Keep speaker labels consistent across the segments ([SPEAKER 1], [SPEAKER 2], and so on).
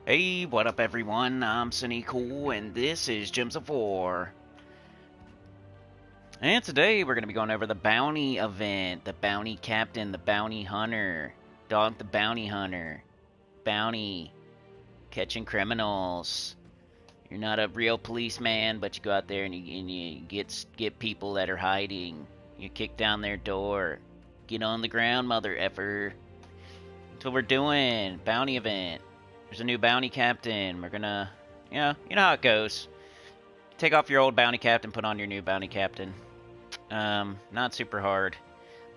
[SPEAKER 1] Hey, what up everyone? I'm Sinnycool and this is Gems of War. And today we're going to be going over the bounty event, the bounty captain, the bounty hunter, dog the bounty hunter, bounty, catching criminals. You're not a real policeman, but you go out there and you get people that are hiding. You kick down their door. Get on the ground, mother effer. That's what we're doing. Bounty event. There's a new bounty captain. We're gonna, you know how it goes. Take off your old bounty captain, put on your new bounty captain. Not super hard,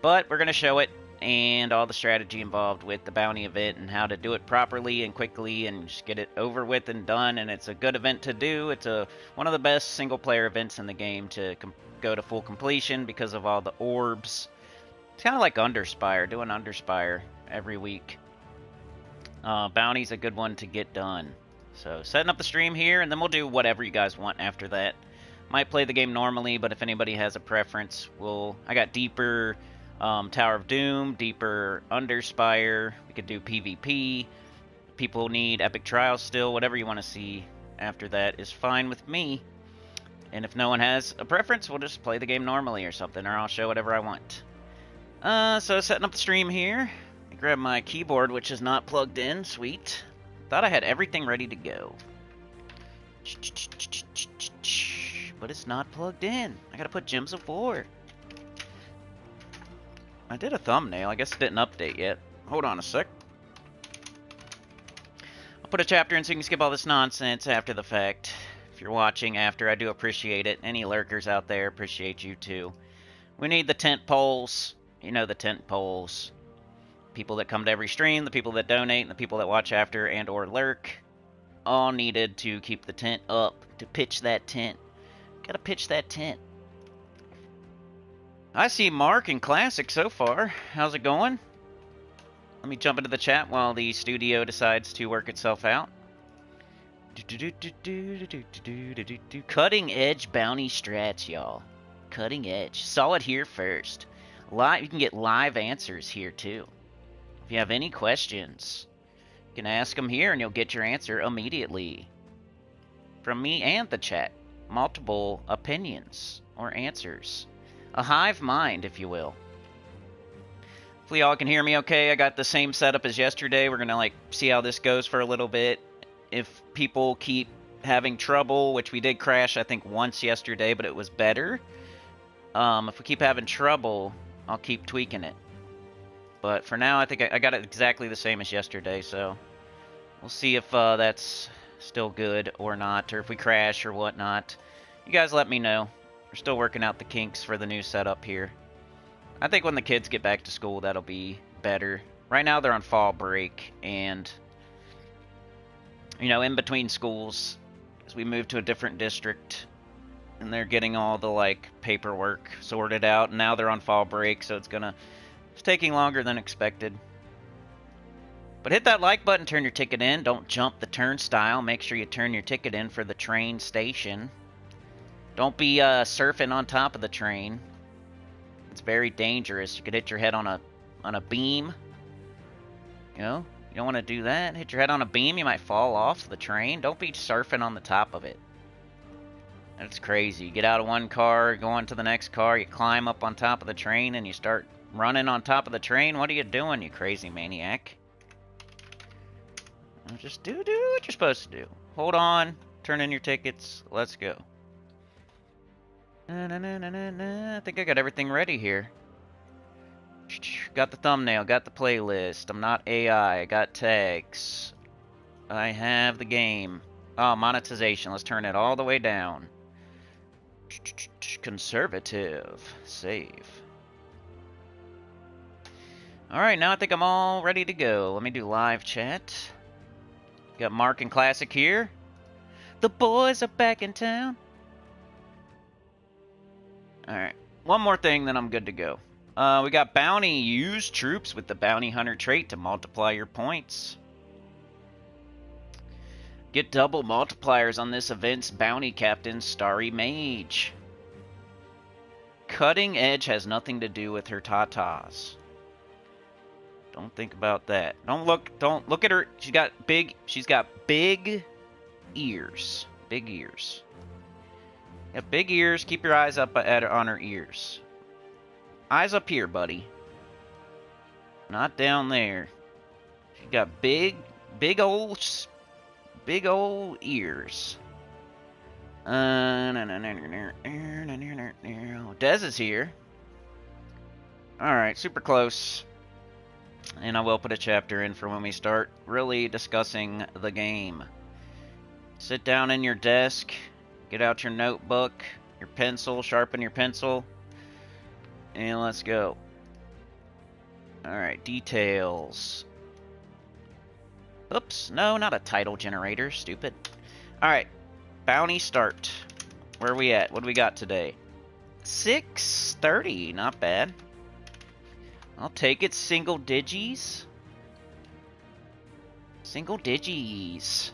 [SPEAKER 1] but we're gonna show it and all the strategy involved with the bounty event and how to do it properly and quickly and just get it over with and done. And it's a good event to do. It's one of the best single-player events in the game to go to full completion because of all the orbs. It's kind of like Underspire, doing Underspire every week. Bounty's a good one to get done. So setting up the stream here, and then we'll do whatever you guys want after that. Might play the game normally, but if anybody has a preference, I got deeper Tower of Doom, deeper Underspire. We could do PvP. People need epic trials still. Whatever you want to see after that is fine with me. And if no one has a preference, we'll just play the game normally or something, or I'll show whatever I want. So setting up the stream here. Grab my keyboard, which is not plugged in. Sweet. Thought I had everything ready to go. But it's not plugged in. I gotta put Gems of War. I did a thumbnail. I guess it didn't update yet. Hold on a sec. I'll put a chapter in so you can skip all this nonsense after the fact. If you're watching after, I do appreciate it. Any lurkers out there, appreciate you too. We need the tent poles. You know the tent poles. People that come to every stream, the people that donate, and the people that watch after and or lurk, all needed to keep the tent up, to pitch that tent. Gotta pitch that tent. I see Mark in Classic so far. How's it going? Let me jump into the chat while the studio decides to work itself out. Cutting edge bounty strats, y'all. Cutting edge. Saw it here first. Live, you can get live answers here too. If you have any questions, you can ask them here and you'll get your answer immediately. From me and the chat. Multiple opinions or answers. A hive mind, if you will. Hopefully y'all can hear me okay. I got the same setup as yesterday. We're going to see how this goes for a little bit. If people keep having trouble, which we did crash I think once yesterday, but it was better. If we keep having trouble, I'll keep tweaking it. But for now, I think I got it exactly the same as yesterday, so we'll see if that's still good or not, or if we crash or whatnot. You guys let me know. We're still working out the kinks for the new setup here. I think when the kids get back to school, that'll be better. Right now, they're on fall break, and, you know, in between schools, as we move to a different district, and they're getting all the, paperwork sorted out, and now they're on fall break, so it's taking longer than expected. But hit that like button, turn your ticket in. Don't jump the turnstile. Make sure you turn your ticket in for the train station. Don't be surfing on top of the train. It's very dangerous. You could hit your head on a beam. You know, you don't want to do that. Hit your head on a beam, you might fall off the train. Don't be surfing on the top of it. That's crazy. You get out of one car, go on to the next car, you climb up on top of the train, and you start running on top of the train. What are you doing, you crazy maniac? Just do what you're supposed to do. Hold on, turn in your tickets, let's go. I think I got everything ready here. Got the thumbnail, got the playlist. I'm not AI, I got tags. I have the game. Oh, monetization, let's turn it all the way down. Conservative, save. Alright, now I think I'm all ready to go. Let me do live chat. Got Mark and Classic here. The boys are back in town. Alright, one more thing, then I'm good to go. We got bounty. Use troops with the bounty hunter trait to multiply your points. Get double multipliers on this event's bounty captain, Starry Mage. Cutting edge has nothing to do with her tatas. Don't think about that. Don't look at her. She's got big ears. Big ears. Got big ears. Keep your eyes up on her ears. Eyes up here, buddy. Not down there. She's got big old ears. Dez is here. Alright, super close. And I will put a chapter in for when we start really discussing the game. Sit down in your desk, get out your notebook, your pencil, sharpen your pencil, and let's go. Alright, details. Oops, no, not a title generator, stupid. Alright, bounty start. Where are we at? What do we got today? 630, not bad. I'll take it, single digis. Single digis.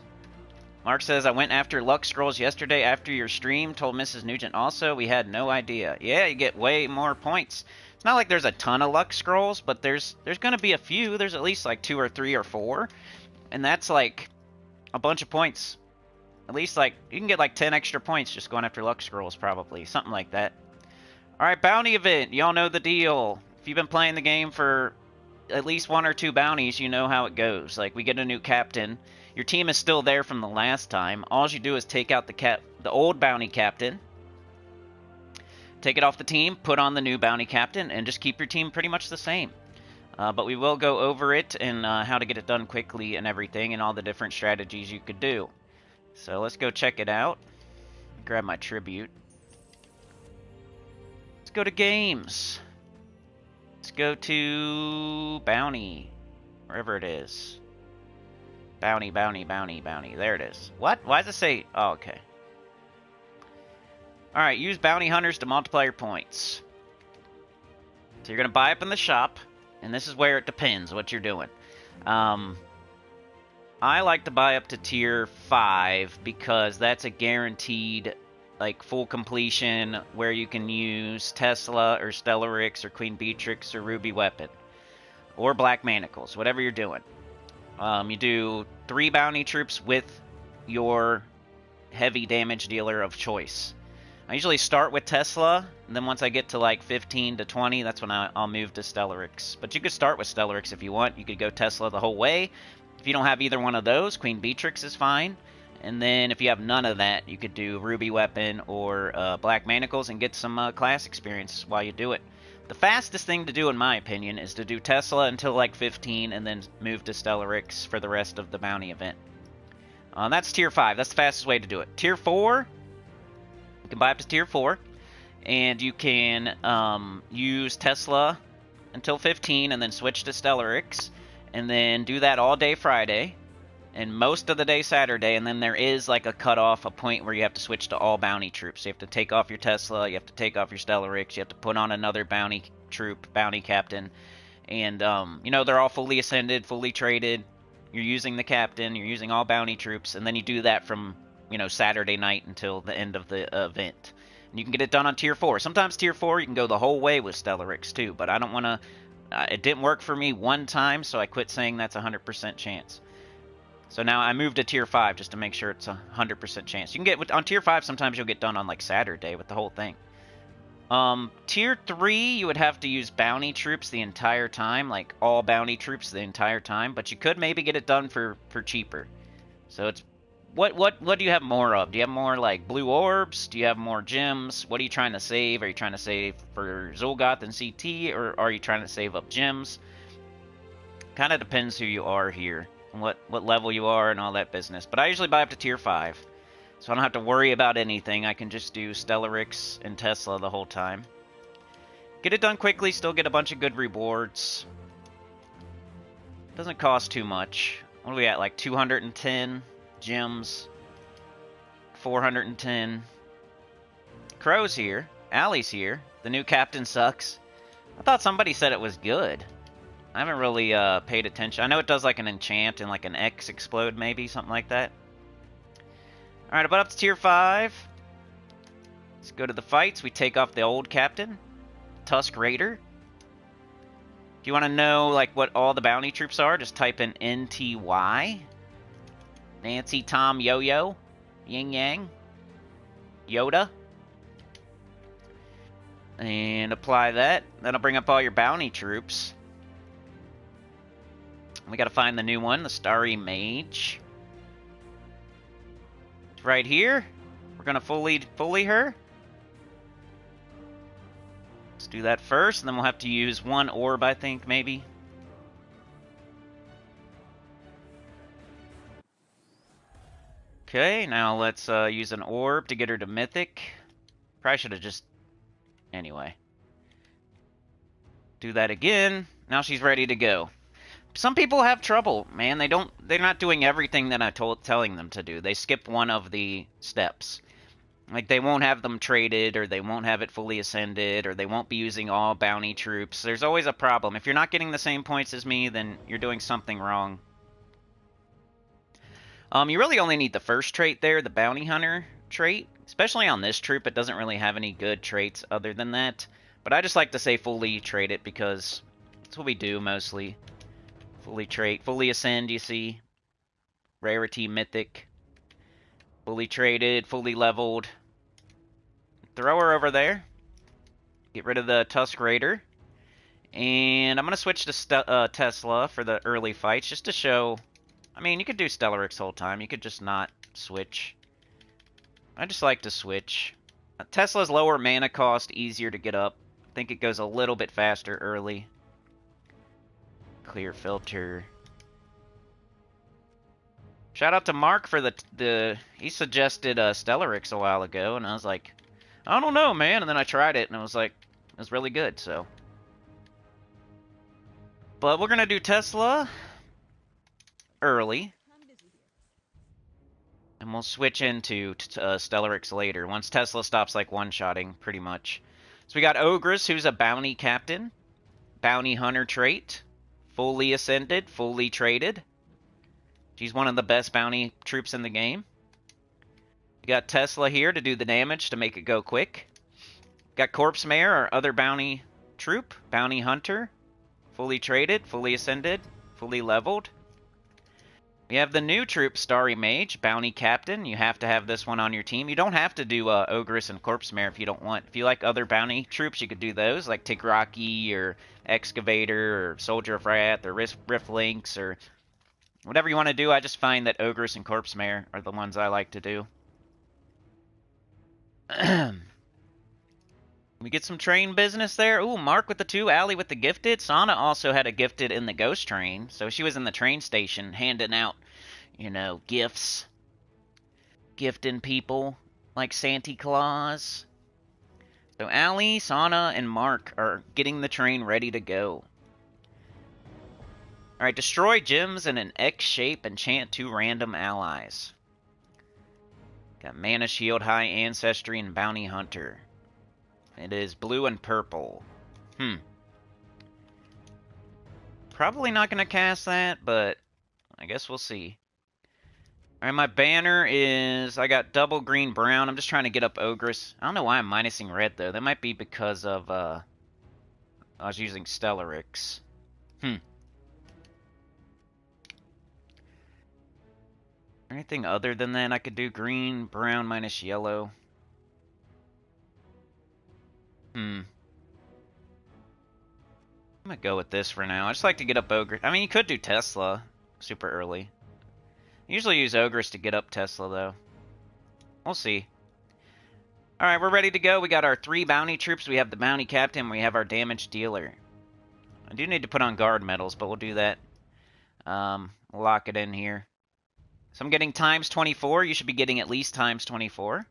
[SPEAKER 1] Mark says, I went after luck scrolls yesterday after your stream, told Mrs. Nugent also, we had no idea. Yeah, you get way more points. It's not like there's a ton of luck scrolls, but there's going to be a few. There's at least like 2 or 3 or 4. And that's like a bunch of points. At least like, you can get like 10 extra points just going after luck scrolls probably. Something like that. Alright, bounty event. Y'all know the deal. If you've been playing the game for at least 1 or 2 bounties, you know how it goes. Like, we get a new captain. Your team is still there from the last time. All you do is take out the old bounty captain, take it off the team, put on the new bounty captain, and just keep your team pretty much the same. But we will go over it and how to get it done quickly and everything and all the different strategies you could do. So let's go check it out. Grab my tribute. Let's go to games. Let's go to bounty, wherever it is. Bounty, bounty, bounty, bounty. There it is. What? Why does it say? Oh, okay. Alright, use bounty hunters to multiply your points. So you're going to buy up in the shop, and this is where it depends what you're doing. I like to buy up to tier 5 because that's a guaranteed like full completion where you can use Tesla or Stellarix or Queen Beatrix or Ruby Weapon or Black Manacles, whatever you're doing. You do 3 bounty troops with your heavy damage dealer of choice. I usually start with Tesla, and then once I get to like 15 to 20, that's when I'll move to Stellarix. But you could start with Stellarix if you want. You could go Tesla the whole way. If you don't have either one of those, Queen Beatrix is fine. And then if you have none of that, you could do Ruby Weapon or Black Manacles and get some class experience while you do it. The fastest thing to do, in my opinion, is to do Tesla until like 15 and then move to Stellarix for the rest of the bounty event. That's tier 5. That's the fastest way to do it. Tier 4, you can buy up to tier 4. And you can use Tesla until 15 and then switch to Stellarix. And then do that all day Friday. And most of the day Saturday, and then there is like a cutoff, a point where you have to switch to all bounty troops. You have to take off your Tesla, you have to take off your Stellarix, you have to put on another bounty troop, bounty captain, and you know, they're all fully ascended, fully traded. You're using the captain, you're using all bounty troops, and then you do that from, you know, Saturday night until the end of the event. And you can get it done on tier 4. Sometimes tier 4 you can go the whole way with Stellarix too, but I don't want to. It didn't work for me one time, so I quit saying that's a 100% chance. So now I moved to tier 5 just to make sure it's a 100% chance. You can get on tier 5, sometimes you'll get done on like Saturday with the whole thing. Tier 3, you would have to use bounty troops the entire time, like all bounty troops the entire time, but you could maybe get it done for cheaper. So it's what do you have more of? Do you have more like blue orbs? Do you have more gems? What are you trying to save? Are you trying to save for Zolgoth and CT, or are you trying to save up gems? Kind of depends who you are here. What level you are and all that business. But I usually buy up to tier 5. So I don't have to worry about anything. I can just do Stellarix and Tesla the whole time. Get it done quickly, still get a bunch of good rewards. Doesn't cost too much. What are we at? Like 210 gems. 410. Crow's here. Allie's here. The new captain sucks. I thought somebody said it was good. I haven't really paid attention. I know it does like an enchant and like an X explode maybe, something like that. Alright, about up to tier 5. Let's go to the fights. We take off the old captain, Tusk Raider. If you want to know like what all the bounty troops are, just type in NTY. Nancy, Tom, Yo-Yo, Yin Yang, Yoda. And apply that. That'll bring up all your bounty troops. We gotta find the new one, the Starry Mage. It's right here. We're gonna fully her. Let's do that first, and then we'll have to use one orb, I think, maybe. Okay, now let's use an orb to get her to Mythic. Probably should have just... Anyway. Do that again. Now she's ready to go. Some people have trouble, man. They're not doing everything that I'm telling them to do. They skip one of the steps. Like, they won't have them traded, or they won't have it fully ascended, or they won't be using all bounty troops. There's always a problem. If you're not getting the same points as me, then you're doing something wrong. You really only need the first trait there, the bounty hunter trait. Especially on this troop, it doesn't really have any good traits other than that. But I just like to say fully trade it, because that's what we do mostly. Fully trait, fully ascend, you see. Rarity, mythic. Fully traded, fully leveled. Throw her over there. Get rid of the Tusk Raider. And I'm going to switch to Tesla for the early fights, just to show... I mean, you could do Stellarix whole time. You could just not switch. I just like to switch. Tesla's lower mana cost, easier to get up. I think it goes a little bit faster early. Clear filter. Shout out to Mark for he suggested Stellarix a while ago, and I was like, I don't know, man. And then I tried it, and it was like, it was really good, so. But we're gonna do Tesla early. And we'll switch into Stellarix later, once Tesla stops like one-shotting, pretty much. So we got Ogress, who's a bounty captain. Bounty hunter trait. Fully ascended, fully traded. She's one of the best bounty troops in the game. We got Tesla here to do the damage to make it go quick. Got Corpse Mare, our other bounty troop. Bounty hunter. Fully traded, fully ascended, fully leveled. We have the new troop, Starry Mage, Bounty Captain. You have to have this one on your team. You don't have to do Ogress and Corpse Mare if you don't want. If you like other bounty troops, you could do those, like Tigraki or Excavator or Soldier of Wrath or Rift Lynx or whatever you want to do. I just find that Ogress and Corpse Mare are the ones I like to do. We get some train business there. Ooh, Mark with the 2, Allie with the gifted. Sana also had a gifted in the ghost train. So she was in the train station handing out, you know, gifts. Gifting people like Santa Claus. So Allie, Sana, and Mark are getting the train ready to go. Alright, destroy gems in an X shape, enchant 2 random allies. Got Mana Shield, High Ancestry, and Bounty Hunter. It is blue and purple. Probably not going to cast that, but I guess we'll see. Alright, my banner is... I got double green, brown. I'm just trying to get up Ogress. I don't know why I'm minusing red, though. That might be because of, I was using Stellarix. Anything other than that I could do? Green, brown, minus yellow. I'm gonna go with this for now. I just like to get up Ogre. I mean, you could do Tesla super early. I usually use Ogress to get up Tesla, though. We'll see. Alright, we're ready to go. We got our 3 bounty troops. We have the bounty captain. We have our damage dealer. I do need to put on guard medals, but we'll do that. We'll lock it in here. So I'm getting times 24. You should be getting at least times 24.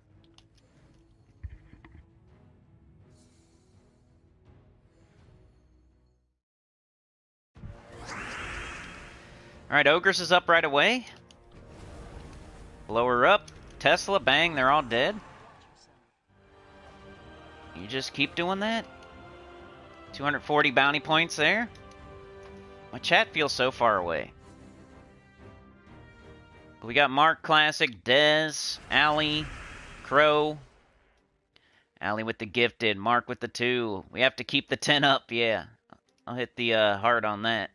[SPEAKER 1] Alright, Ogress is up right away. Blow her up. Tesla, bang, they're all dead. You just keep doing that. 240 bounty points there. My chat feels so far away. We got Mark Classic, Dez, Allie, Crow. Allie with the gifted, Mark with the 2. We have to keep the 10 up, yeah. I'll hit the heart on that.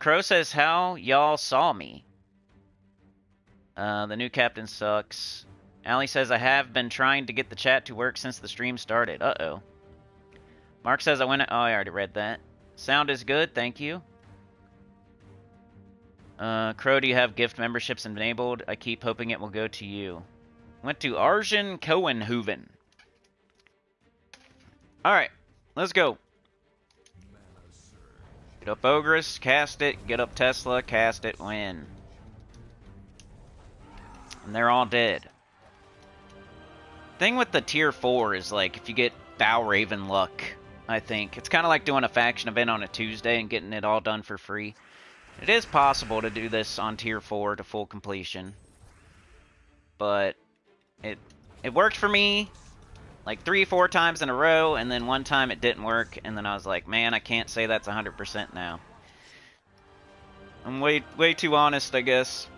[SPEAKER 1] Crow says, how y'all saw me? The new captain sucks. Allie says, I have been trying to get the chat to work since the stream started. Uh-oh. Mark says, I went... Oh, I already read that. Sound is good, thank you. Crow, do you have gift memberships enabled? I keep hoping it will go to you. Went to Arjun Cohenhoven. Alright, let's go. Get up Ogress, cast it. Get up Tesla, cast it, win. And they're all dead. Thing with the tier 4 is, like, if you get Bow Raven luck, I think. It's kind of like doing a faction event on a Tuesday and getting it all done for free. It is possible to do this on tier 4 to full completion. But it worked for me like 3-4 times in a row, and then one time it didn't work, and then I was like, man, I can't say that's 100% now. I'm way too honest, I guess.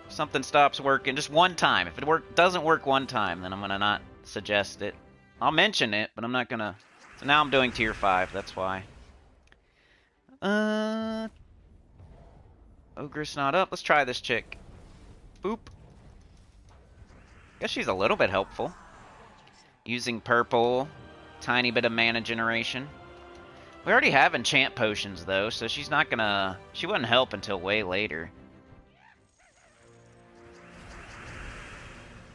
[SPEAKER 1] If something stops working just one time. If it doesn't work one time, then I'm gonna not suggest it. I'll mention it, but I'm not gonna. So now I'm doing tier 5, that's why. Ogre's not up. Let's try this chick. Boop. Guess she's a little bit helpful. Using purple. Tiny bit of mana generation. We already have enchant potions, though, so she's not gonna... She wouldn't help until way later.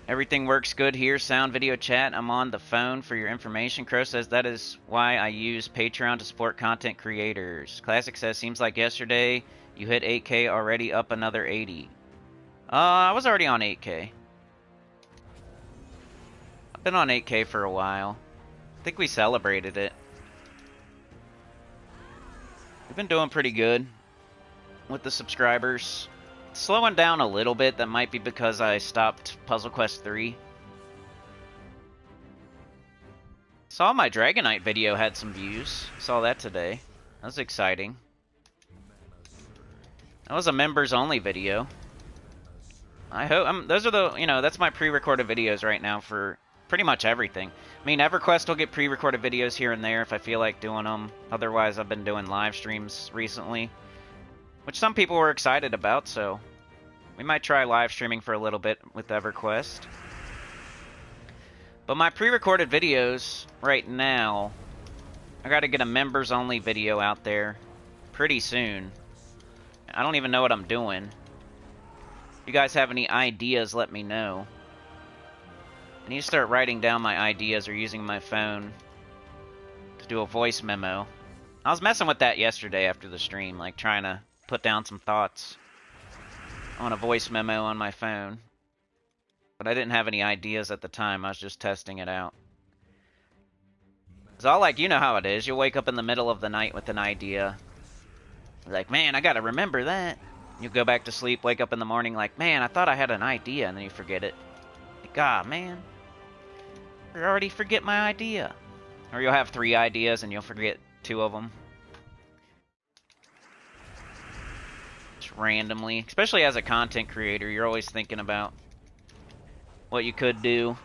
[SPEAKER 1] Everything works good here. Sound, video, chat. I'm on the phone for your information. Crow says that is why I use Patreon to support content creators. Classic says, seems like yesterday you hit 8K already, up another 80. I was already on 8K. I've been on 8K for a while. I think we celebrated it. We've been doing pretty good with the subscribers. It's slowing down a little bit. That might be because I stopped Puzzle Quest 3. Saw my Dragonite video had some views. Saw that today. That was exciting. That was a members only video. I hope those are the, that's my pre-recorded videos right now for pretty much everything. I mean, EverQuest will get pre-recorded videos here and there if I feel like doing them. Otherwise, I've been doing live streams recently, which some people were excited about, so we might try live streaming for a little bit with EverQuest. But my pre-recorded videos right now, I gotta get a members only video out there pretty soon. I don't even know what I'm doing. If you guys have any ideas, let me know. I need to start writing down my ideas or using my phone to do a voice memo. I was messing with that yesterday after the stream, like trying to put down some thoughts on a voice memo on my phone. But I didn't have any ideas at the time. I was just testing it out. It's all like, you know how it is. You'll wake up in the middle of the night with an idea. Like, man, I gotta remember that. You'll go back to sleep, wake up in the morning like, man, I thought I had an idea, and then you forget it. Like, ah, man. I already forget my idea. Or you'll have 3 ideas and you'll forget 2 of them. Just randomly. Especially as a content creator, you're always thinking about what you could do.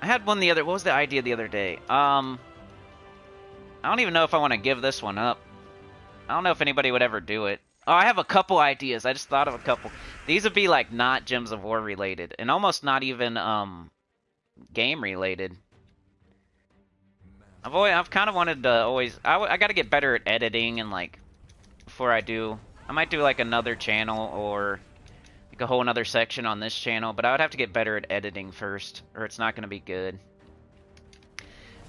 [SPEAKER 1] I had one the other... What was the idea the other day? I don't even know if I want to give this one up. I don't know if anybody would ever do it. Oh, I have a couple ideas. I just thought of a couple. These would be, like, not Gems of War related. And almost not even, game related. I've kind of wanted to always... I gotta get better at editing and, like, before I do... I might do, like, another channel or... like a whole another section on this channel. But I would have to get better at editing first, or it's not gonna be good.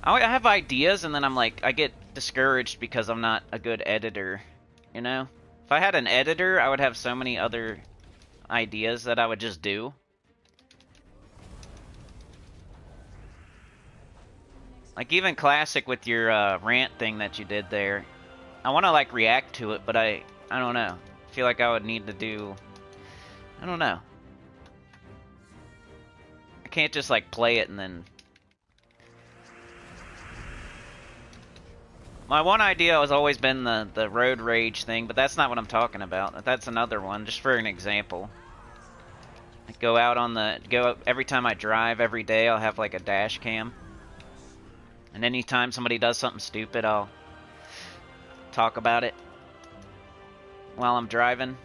[SPEAKER 1] I have ideas, and then I'm like, I get discouraged because I'm not a good editor, you know? If I had an editor, I would have so many other ideas that I would just do. Like, even Classic with your rant thing that you did there. I want to, like, react to it, but I don't know. I feel like I would need to do... I don't know. I can't just, like, play it and then... My one idea has always been the road rage thing, but that's not what I'm talking about. That's another one, just for an example. I go every time I drive every day, I'll have like a dash cam. And anytime somebody does something stupid, I'll talk about it while I'm driving.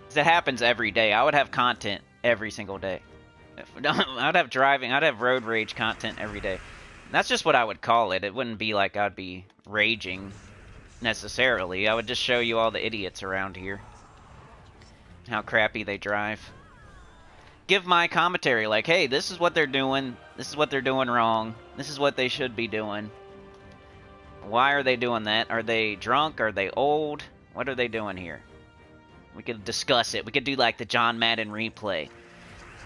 [SPEAKER 1] 'Cause it happens every day. I would have content every single day. I'd have road rage content every day. And that's just what I would call it. It wouldn't be like I'd be raging necessarily. I would just show you all the idiots around here. How crappy they drive. Give my commentary like, hey, this is what they're doing. This is what they're doing wrong. This is what they should be doing. Why are they doing that? Are they drunk? Are they old? What are they doing here? We could discuss it. We could do like the John Madden replay.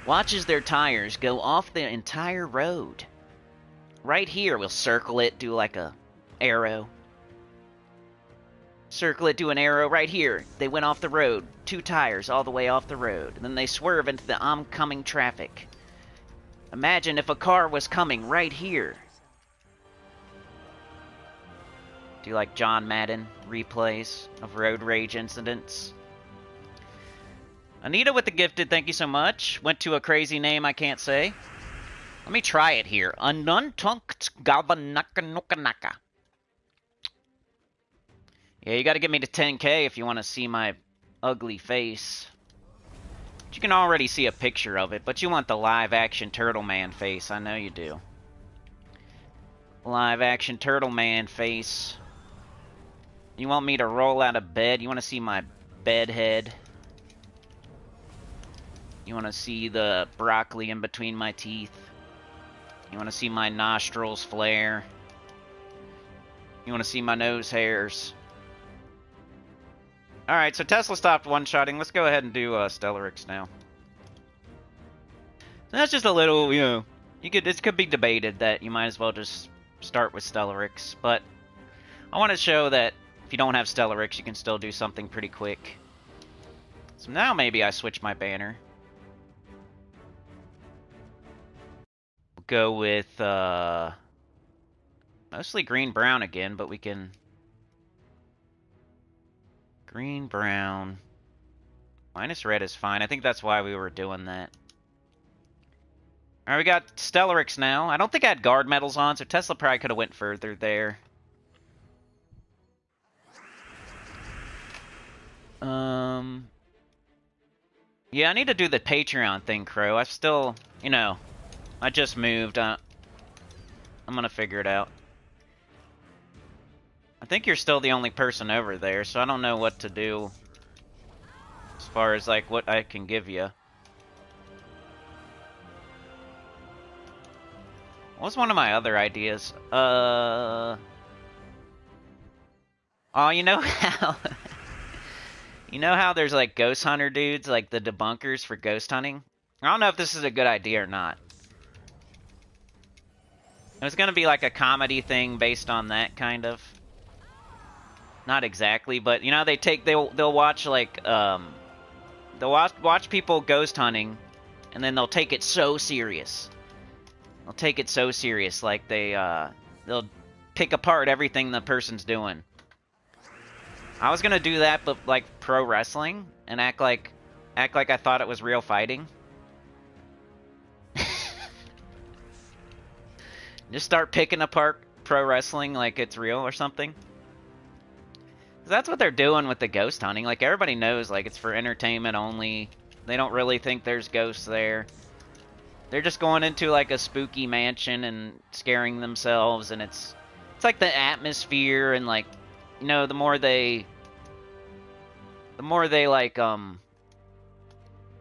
[SPEAKER 1] Watches their tires go off the entire road. Right here, we'll circle it, do like a arrow. Circle it, do an arrow right here. They went off the road. 2 tires all the way off the road. And then they swerve into the oncoming traffic. Imagine if a car was coming right here. Do like John Madden replays of road rage incidents. Anita with the gifted, thank you so much. Went to a crazy name I can't say. Let me try it here. Anuntunkt Galvanaka. Yeah, you gotta get me to 10K if you want to see my ugly face. But you can already see a picture of it, but you want the live action Turtle Man face. I know you do. Live action Turtle Man face. You want me to roll out of bed? You want to see my bed head? You want to see the broccoli in between my teeth? You want to see my nostrils flare? You want to see my nose hairs? Alright, so Tesla stopped one-shotting. Let's go ahead and do Stellarix now. So that's just a little, you know, this could be debated that you might as well just start with Stellarix, but I want to show that if you don't have Stellarix, you can still do something pretty quick. So now maybe I switch my banner. We'll go with mostly green-brown again, but we can... Green-brown. Minus red is fine. I think that's why we were doing that. Alright, we got Stellarix now. I don't think I had guard medals on, so Tesla probably could have went further there. Yeah, I need to do the Patreon thing, Crow. I still, you know, I just moved. I'm gonna figure it out. I think you're still the only person over there, so I don't know what to do as far as, like, what I can give you. What was one of my other ideas? Oh, you know how... You know how there's, like, ghost hunter dudes, like the debunkers for ghost hunting? I don't know if this is a good idea or not. It was gonna be like a comedy thing based on that, kind of. Not exactly, but you know they'll watch like they'll watch people ghost hunting, and then they'll take it so serious. They'll take it so serious, like they'll pick apart everything the person's doing. I was gonna do that, but like pro wrestling, and act like I thought it was real fighting. Just start picking apart pro wrestling like it's real or something. That's what they're doing with the ghost hunting. Like, everybody knows, like, it's for entertainment only. They don't really think there's ghosts there. They're just going into, like, a spooky mansion and scaring themselves, and it's like the atmosphere and, like, you know, the more they, like, you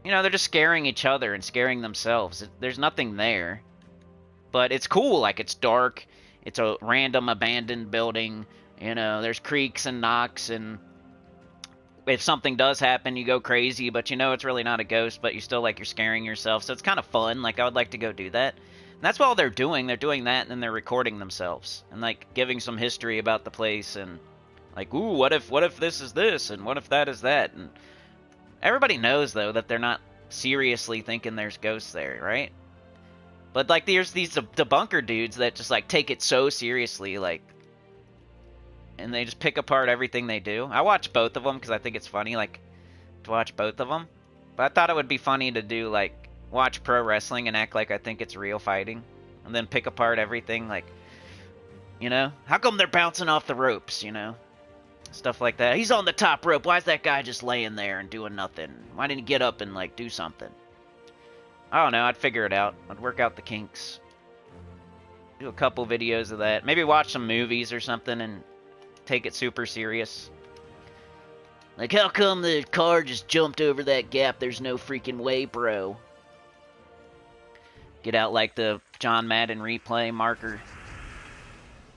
[SPEAKER 1] know, they're just scaring each other and scaring themselves. There's nothing there. But it's cool. Like, it's dark. It's a random abandoned building. You know, there's creaks and knocks, and if something does happen, you go crazy, but you know it's really not a ghost, but you still, like, you're scaring yourself, so it's kind of fun. Like, I would like to go do that. And that's what all they're doing. They're doing that, and then they're recording themselves, and, like, giving some history about the place, and, like, ooh, what if this is this, and what if that is that, and everybody knows, though, that they're not seriously thinking there's ghosts there, right? But, like, there's these debunker dudes that just, like, take it so seriously, like, and they just pick apart everything they do. I watch both of them because I think it's funny, like, to watch both of them. But I thought it would be funny to do, like, watch pro wrestling and act like I think it's real fighting. And then pick apart everything, like, You know? How come they're bouncing off the ropes, you know? Stuff like that. He's on the top rope. Why is that guy just laying there and doing nothing? Why didn't he get up and, like, do something? I don't know. I'd figure it out. I'd work out the kinks. Do a couple videos of that. Maybe watch some movies or something and take it super serious. Like, how come the car just jumped over that gap? There's no freaking way, bro. Get out, like, the John Madden replay marker.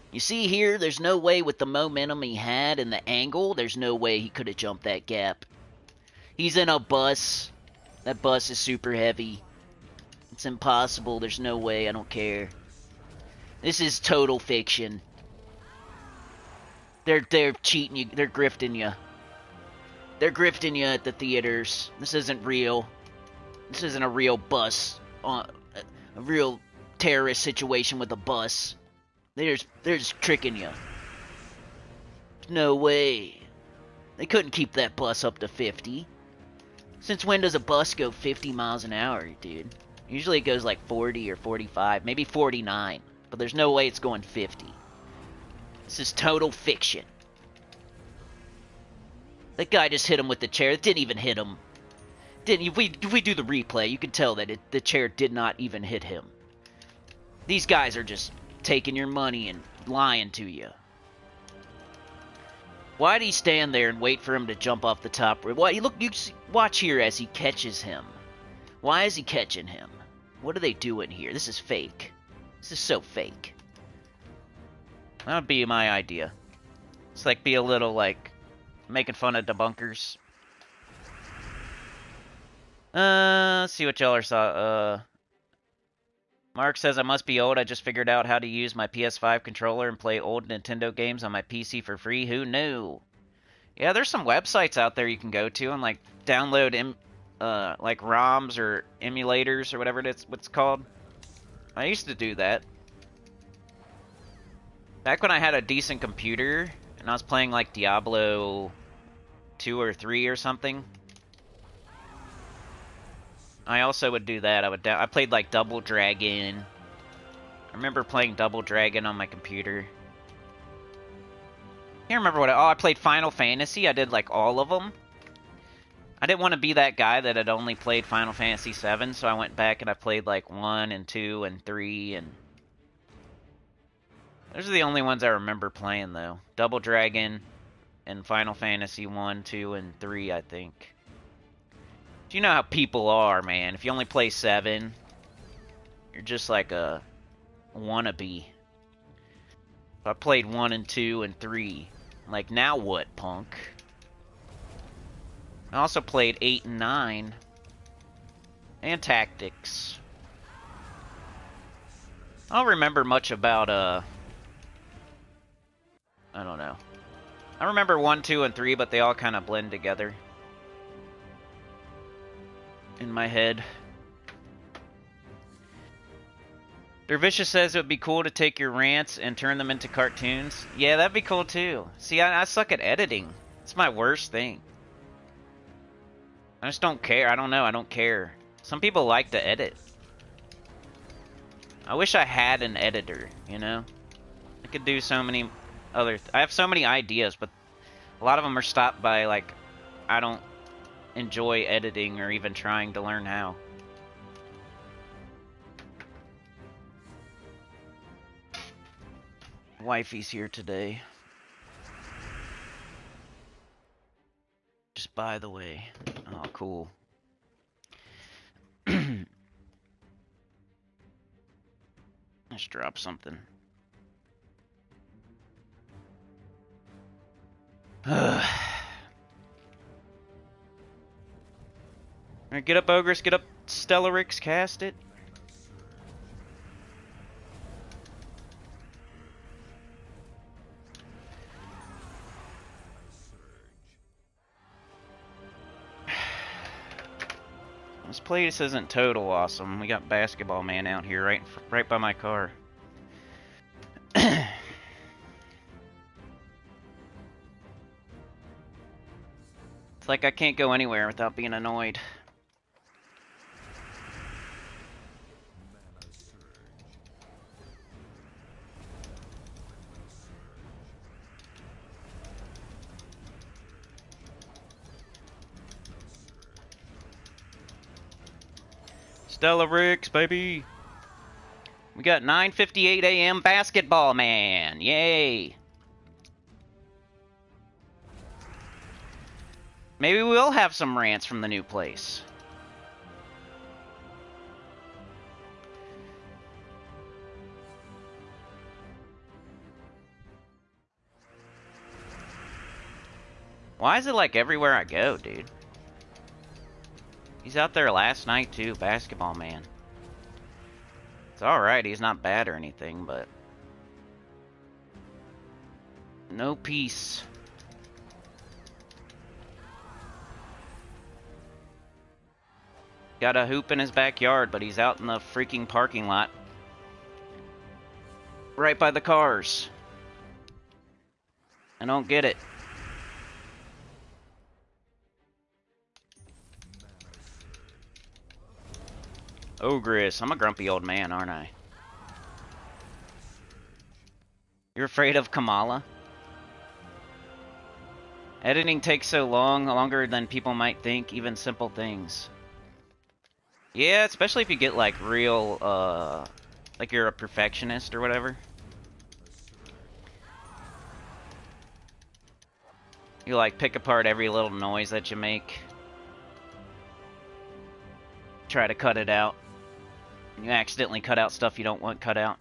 [SPEAKER 1] You see here, there's no way with the momentum he had and the angle, there's no way he could have jumped that gap. He's in a bus. That bus is super heavy. It's impossible. There's no way. I don't care. This is total fiction. They're cheating you. They're grifting you. They're grifting you at the theaters. This isn't real. This isn't a real bus. A real terrorist situation with a bus. They're just tricking you. No way. They couldn't keep that bus up to 50. Since when does a bus go 50 miles an hour, dude? Usually it goes like 40 or 45, maybe 49. But there's no way it's going 50. This is total fiction. That guy just hit him with the chair. It didn't even hit him. If we do the replay, you can tell that the chair did not even hit him. These guys are just taking your money and lying to you. Why'd he stand there and wait for him to jump off the top? Why? Look, watch here as he catches him. Why is he catching him? What are they doing here? This is fake. This is so fake. That would be my idea. It's like be a little like making fun of debunkers. Let's see what y'all are saw. Mark says I must be old. I just figured out how to use my PS5 controller and play old Nintendo games on my PC for free. Who knew? Yeah, there's some websites out there you can go to and like download like ROMs or emulators or whatever what's called. I used to do that. Back when I had a decent computer and I was playing like Diablo 2 or 3 or something. I also would do that. I played like Double Dragon. I remember playing Double Dragon on my computer. Can't remember what I played Final Fantasy. I did like all of them. I didn't want to be that guy that had only played Final Fantasy 7, so I went back and I played like 1 and 2 and 3 and those are the only ones I remember playing though. Double Dragon and Final Fantasy 1, 2 and 3, I think. You know how people are, man. If you only play 7, you're just like a wannabe. I played 1 and 2 and 3. Like, now what, punk? I also played 8 and 9. And Tactics. I don't remember much about, I don't know. I remember 1, 2, and 3, but they all kind of blend together in my head. Dervicious says it would be cool to take your rants and turn them into cartoons. Yeah, that'd be cool too. See, I suck at editing. It's my worst thing. I just don't care. I don't know. I don't care. Some people like to edit. I wish I had an editor, you know? I could do so many other... I have so many ideas, but a lot of them are stopped by, like, I don't enjoy editing or even trying to learn how. Wifey's here today. Just by the way. Oh, cool. Let's drop something. Alright, get up, Ogress. Get up, Stellarix. Cast it. This place isn't total awesome. We got Basketball Man out here right by my car. It's like I can't go anywhere without being annoyed. Stella Ricks, baby. We got 9:58 a.m. basketball, man. Yay. Maybe we'll have some rants from the new place. Why is it like everywhere I go, dude? He's out there last night too, basketball man. It's alright, he's not bad or anything, but... no peace. Got a hoop in his backyard, but he's out in the freaking parking lot. Right by the cars. I don't get it. Ogress, I'm a grumpy old man, aren't I? You're afraid of Kamala? Editing takes so long, longer than people might think, even simple things. Yeah, especially if you get like real, like you're a perfectionist or whatever. You like pick apart every little noise that you make. Try to cut it out. You accidentally cut out stuff you don't want cut out.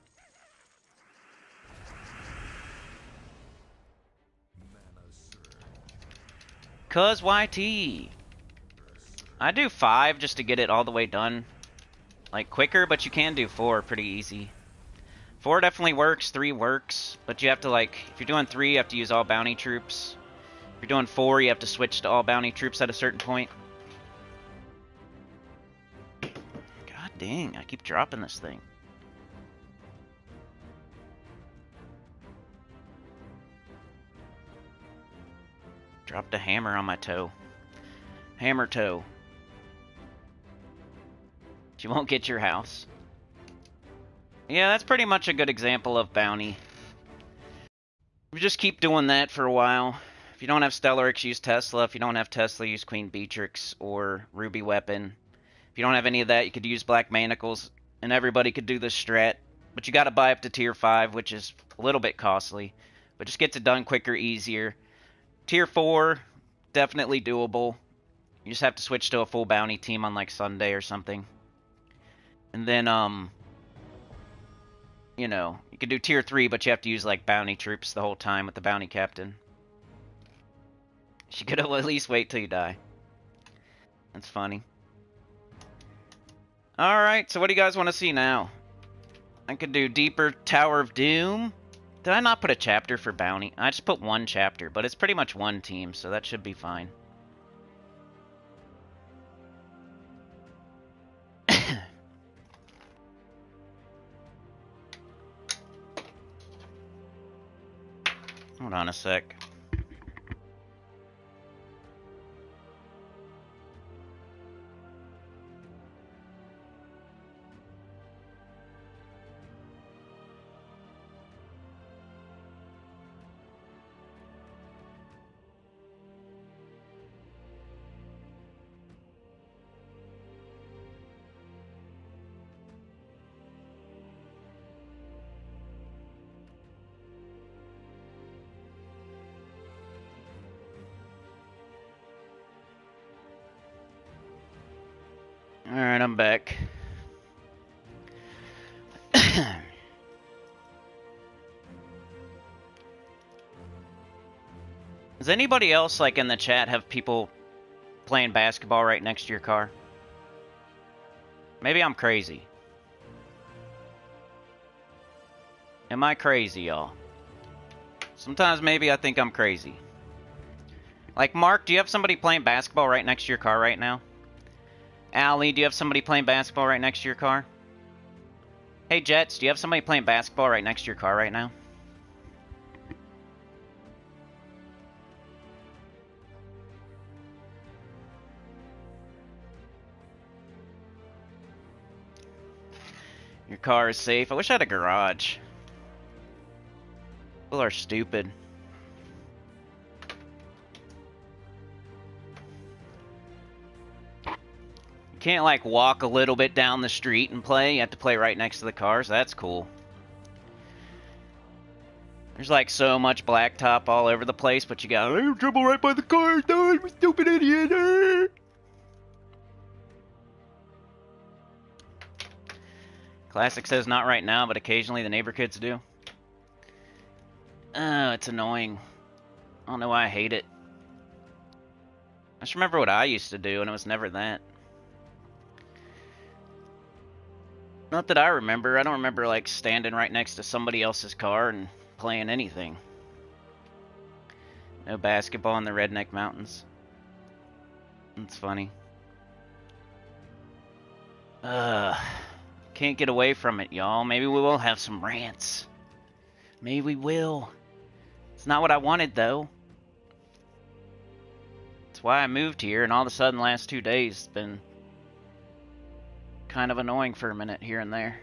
[SPEAKER 1] Cuz YT. I do 5 just to get it all the way done. Like quicker, but you can do 4 pretty easy. 4 definitely works, 3 works, but you have to like, if you're doing 3, you have to use all bounty troops. If you're doing 4, you have to switch to all bounty troops at a certain point. God dang, I keep dropping this thing. Dropped a hammer on my toe. Hammer toe. You won't get your house. Yeah, that's pretty much a good example of bounty. You just keep doing that for a while. If you don't have Stellarex, use Tesla. If you don't have Tesla, use Queen Beatrix or Ruby Weapon. If you don't have any of that, you could use Black Manacles, and everybody could do this strat. But you gotta buy up to Tier 5, which is a little bit costly. But just gets it done quicker, easier. Tier 4, definitely doable. You just have to switch to a full bounty team on like Sunday or something. And then, you know, you could do Tier 3, but you have to use like bounty troops the whole time with the bounty captain. You could at least wait till you die. That's funny. Alright, so what do you guys want to see now? I could do Deeper Tower of Doom. Did I not put a chapter for bounty? I just put 1 chapter, but it's pretty much 1 team, so that should be fine. Hold on a sec. Alright, I'm back. Does anybody else, like, in the chat have people playing basketball right next to your car? Maybe I'm crazy. Am I crazy, y'all? Sometimes maybe I think I'm crazy. Like, Mark, do you have somebody playing basketball right next to your car right now? Allie, do you have somebody playing basketball right next to your car? Hey, Jets, do you have somebody playing basketball right next to your car right now? Your car is safe. I wish I had a garage. People are stupid. You can't, like, walk a little bit down the street and play. You have to play right next to the cars. That's cool. There's, like, so much blacktop all over the place, but you got, I have trouble right by the cars. No, I'm a stupid idiot. Classic says not right now, but occasionally the neighbor kids do. Oh, it's annoying. I don't know why I hate it. I just remember what I used to do, and it was never that. Not that I remember. I don't remember, like, standing right next to somebody else's car and playing anything. No basketball in the Redneck Mountains. That's funny. Can't get away from it, y'all. Maybe we will have some rants. Maybe we will. It's not what I wanted, though. That's why I moved here, and all of a sudden, the last 2 days, it's been kind of annoying for a minute here and there.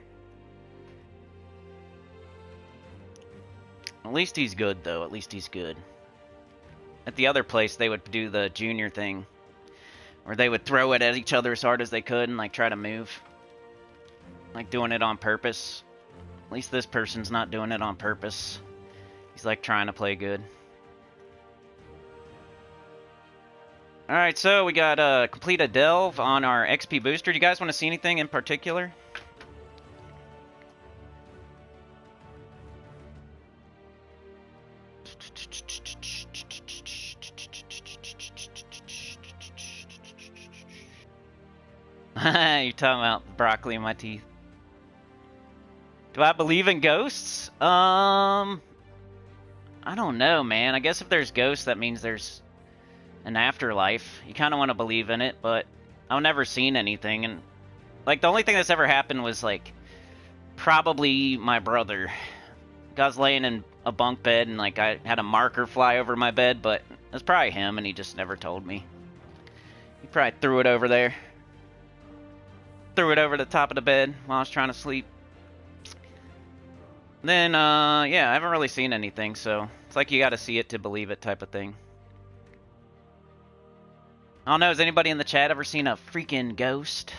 [SPEAKER 1] At least he's good, though. At least he's good. At the other place, they would do the junior thing, where they would throw it at each other as hard as they could and, like, try to move. Like, doing it on purpose. At least this person's not doing it on purpose. He's, like, trying to play good. Alright, so we got complete a delve on our XP booster. Do you guys want to see anything in particular? You're talking about broccoli in my teeth. Do I believe in ghosts? I don't know, man. I guess if there's ghosts, that means there's an afterlife. You kind of want to believe in it, but I've never seen anything. And, like, the only thing that's ever happened was, like, probably my brother. I was laying in a bunk bed, and, like, I had a marker fly over my bed, but it was probably him, and he just never told me. He probably threw it over there. Threw it over the top of the bed while I was trying to sleep. Then, yeah, I haven't really seen anything, so it's like you gotta see it to believe it type of thing. I don't know, has anybody in the chat ever seen a freaking ghost?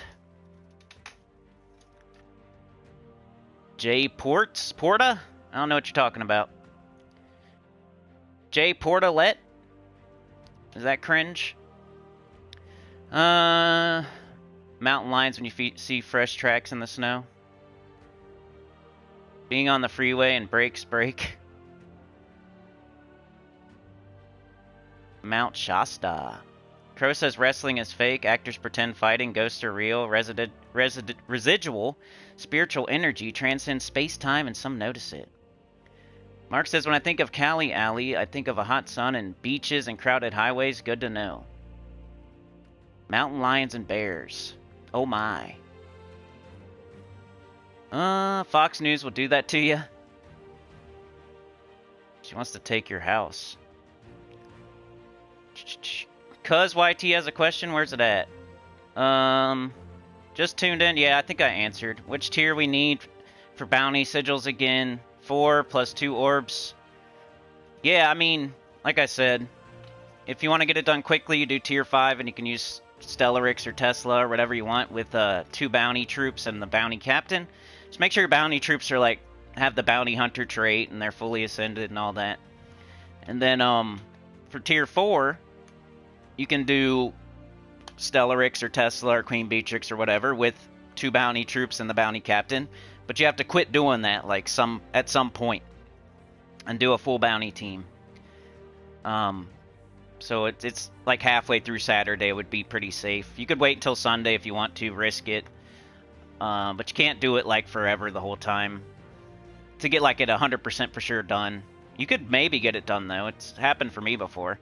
[SPEAKER 1] Jay Porta? I don't know what you're talking about. Jay Portalet? Is that cringe? Mountain lions when you see fresh tracks in the snow. Being on the freeway and brakes break. Mount Shasta. Crow says wrestling is fake, actors pretend fighting, ghosts are real, residual spiritual energy transcends space-time and some notice it. Mark says, when I think of Cali Alley, I think of a hot sun and beaches and crowded highways. Good to know. Mountain lions and bears. Oh my. Fox News will do that to you. She wants to take your house. Cuz YT has a question. Where's it at? Just tuned in. Yeah, I think I answered. Which tier we need for bounty sigils again? 4 plus 2 orbs. Yeah, I mean, like I said, if you want to get it done quickly, you do tier 5 and you can use Stellarix or Tesla or whatever you want with 2 bounty troops and the bounty captain. Just make sure your bounty troops are like have the bounty hunter trait and they're fully ascended and all that. And then for tier 4, you can do Stellarix or Tesla or Queen Beatrix or whatever with 2 bounty troops and the bounty captain. But you have to quit doing that like at some point and do a full bounty team. So it's like halfway through Saturday would be pretty safe. You could wait until Sunday if you want to, risk it. But you can't do it like forever the whole time. To get like it 100% for sure done. You could maybe get it done though. It's happened for me before.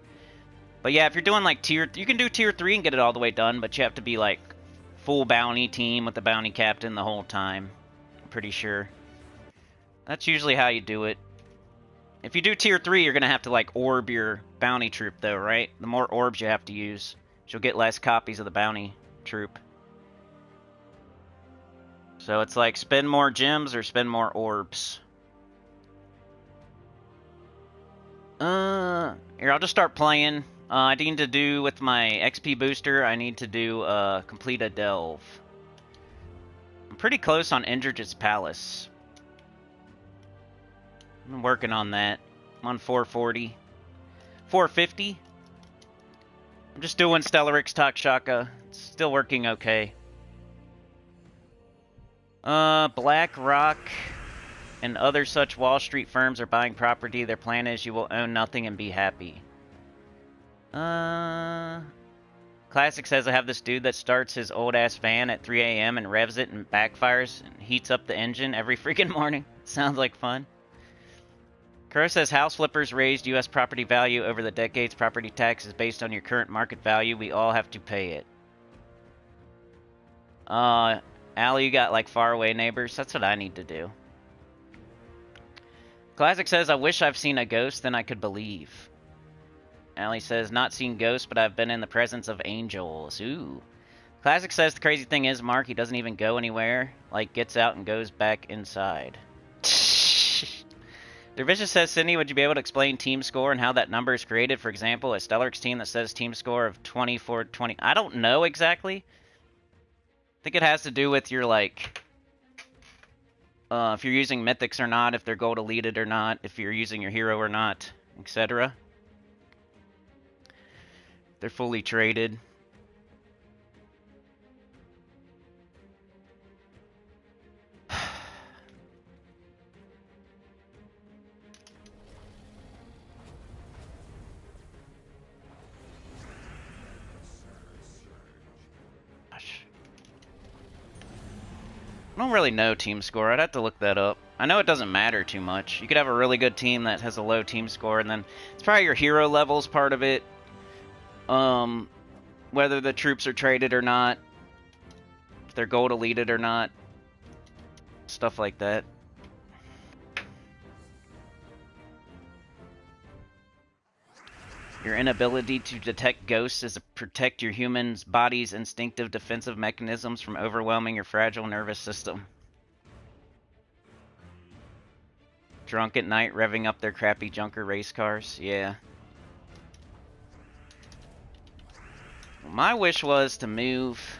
[SPEAKER 1] But yeah, if you're doing like you can do tier 3 and get it all the way done, but you have to be like full bounty team with the bounty captain the whole time. I'm pretty sure. That's usually how you do it. If you do tier 3, you're going to have to like orb your bounty troop though, right? The more orbs you have to use, you'll get less copies of the bounty troop. So it's like spend more gems or spend more orbs. Here, I'll just start playing. I need to do with my XP booster. I need to do complete a delve. I'm pretty close on Indridge's Palace. I'm working on that. I'm on 440, 450. I'm just doing Stellarix Takshaka. It's still working okay. Black Rock and other such Wall Street firms are buying property. Their plan is you will own nothing and be happy. Classic says I have this dude that starts his old-ass van at 3 a.m. and revs it and backfires and heats up the engine every freaking morning. Sounds like fun. Crow says house flippers raised U.S. property value over the decades. Property tax is based on your current market value. We all have to pay it. Allie, you got like faraway neighbors? That's what I need to do. Classic says, I wish I've seen a ghost, then I could believe. Allie says, not seen ghosts, but I've been in the presence of angels. Ooh. Classic says, the crazy thing is, Mark, he doesn't even go anywhere. Like, gets out and goes back inside. Dervicious says, Cindy, would you be able to explain team score and how that number is created? For example, a Stellarix team that says team score of 24-20. I don't know exactly. I think it has to do with your, like, if you're using mythics or not, if they're gold deleted or not, if you're using your hero or not, etc. They're fully traded. I don't really know team score. I'd have to look that up. I know it doesn't matter too much. You could have a really good team that has a low team score, and then it's probably your hero levels part of it. Whether the troops are traded or not, if they're gold deleted or not, stuff like that. Your inability to detect ghosts is to protect your human's body's instinctive defensive mechanisms from overwhelming your fragile nervous system. Drunk at night, revving up their crappy junker race cars. Yeah. My wish was to move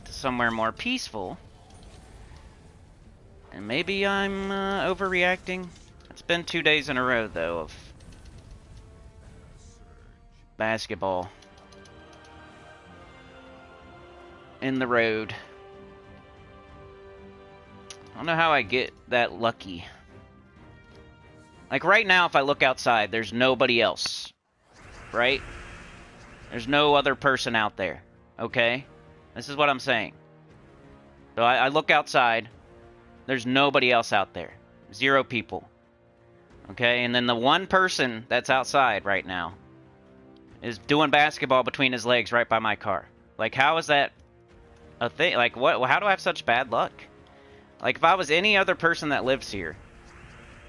[SPEAKER 1] to somewhere more peaceful. And maybe I'm overreacting. It's been 2 days in a row, though, of basketball in the road. I don't know how I get that lucky. Like right now, if I look outside, there's nobody else, right? There's no other person out there, okay? This is what I'm saying. So I look outside, there's nobody else out there. 0 people, okay? And then the one person that's outside right now is doing basketball between his legs right by my car. Like, how is that a thing? Like, what? How do I have such bad luck? Like, if I was any other person that lives here,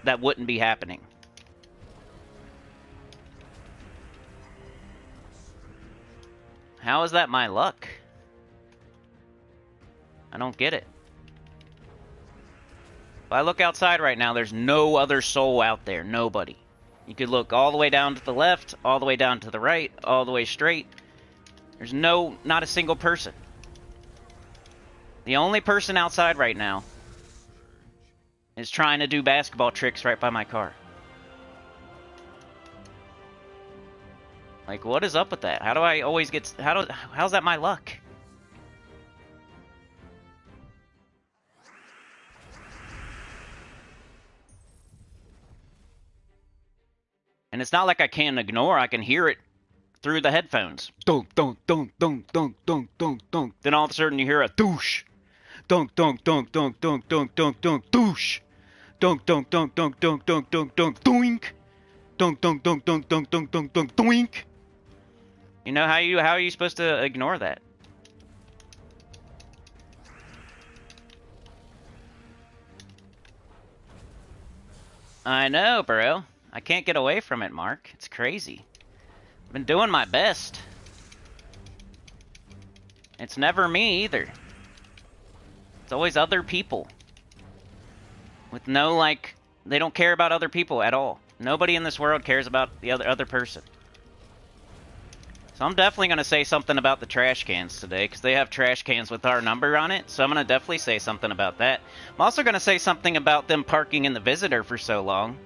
[SPEAKER 1] that wouldn't be happening. How is that my luck? I don't get it. If I look outside right now, there's no other soul out there. Nobody. You could look all the way down to the left, all the way down to the right, all the way straight. There's not a single person. The only person outside right now is trying to do basketball tricks right by my car. Like, what is up with that? How do I always get... How's that my luck? And it's not like I can't ignore. I can hear it through the headphones. Dunk, dunk, dunk, dunk, dunk, dunk, dunk, dunk. Then all of a sudden you hear a douche. Dunk, dunk, dunk, dunk, dunk, dunk, dunk, dunk, douche. Dunk, dunk, dunk, dunk, dunk, dunk, dunk, dunk, doink. Dunk, dunk, dunk, dunk, dunk, dunk, dunk, dunk, doink. You know, how are you supposed to ignore that? I know, bro. I can't get away from it, Mark. It's crazy. I've been doing my best. It's never me either. It's always other people. With no, like, they don't care about other people at all. Nobody in this world cares about the other person. So I'm definitely going to say something about the trash cans today, because they have trash cans with our number on it, so I'm going to definitely say something about that. I'm also going to say something about them parking in the visitor for so long,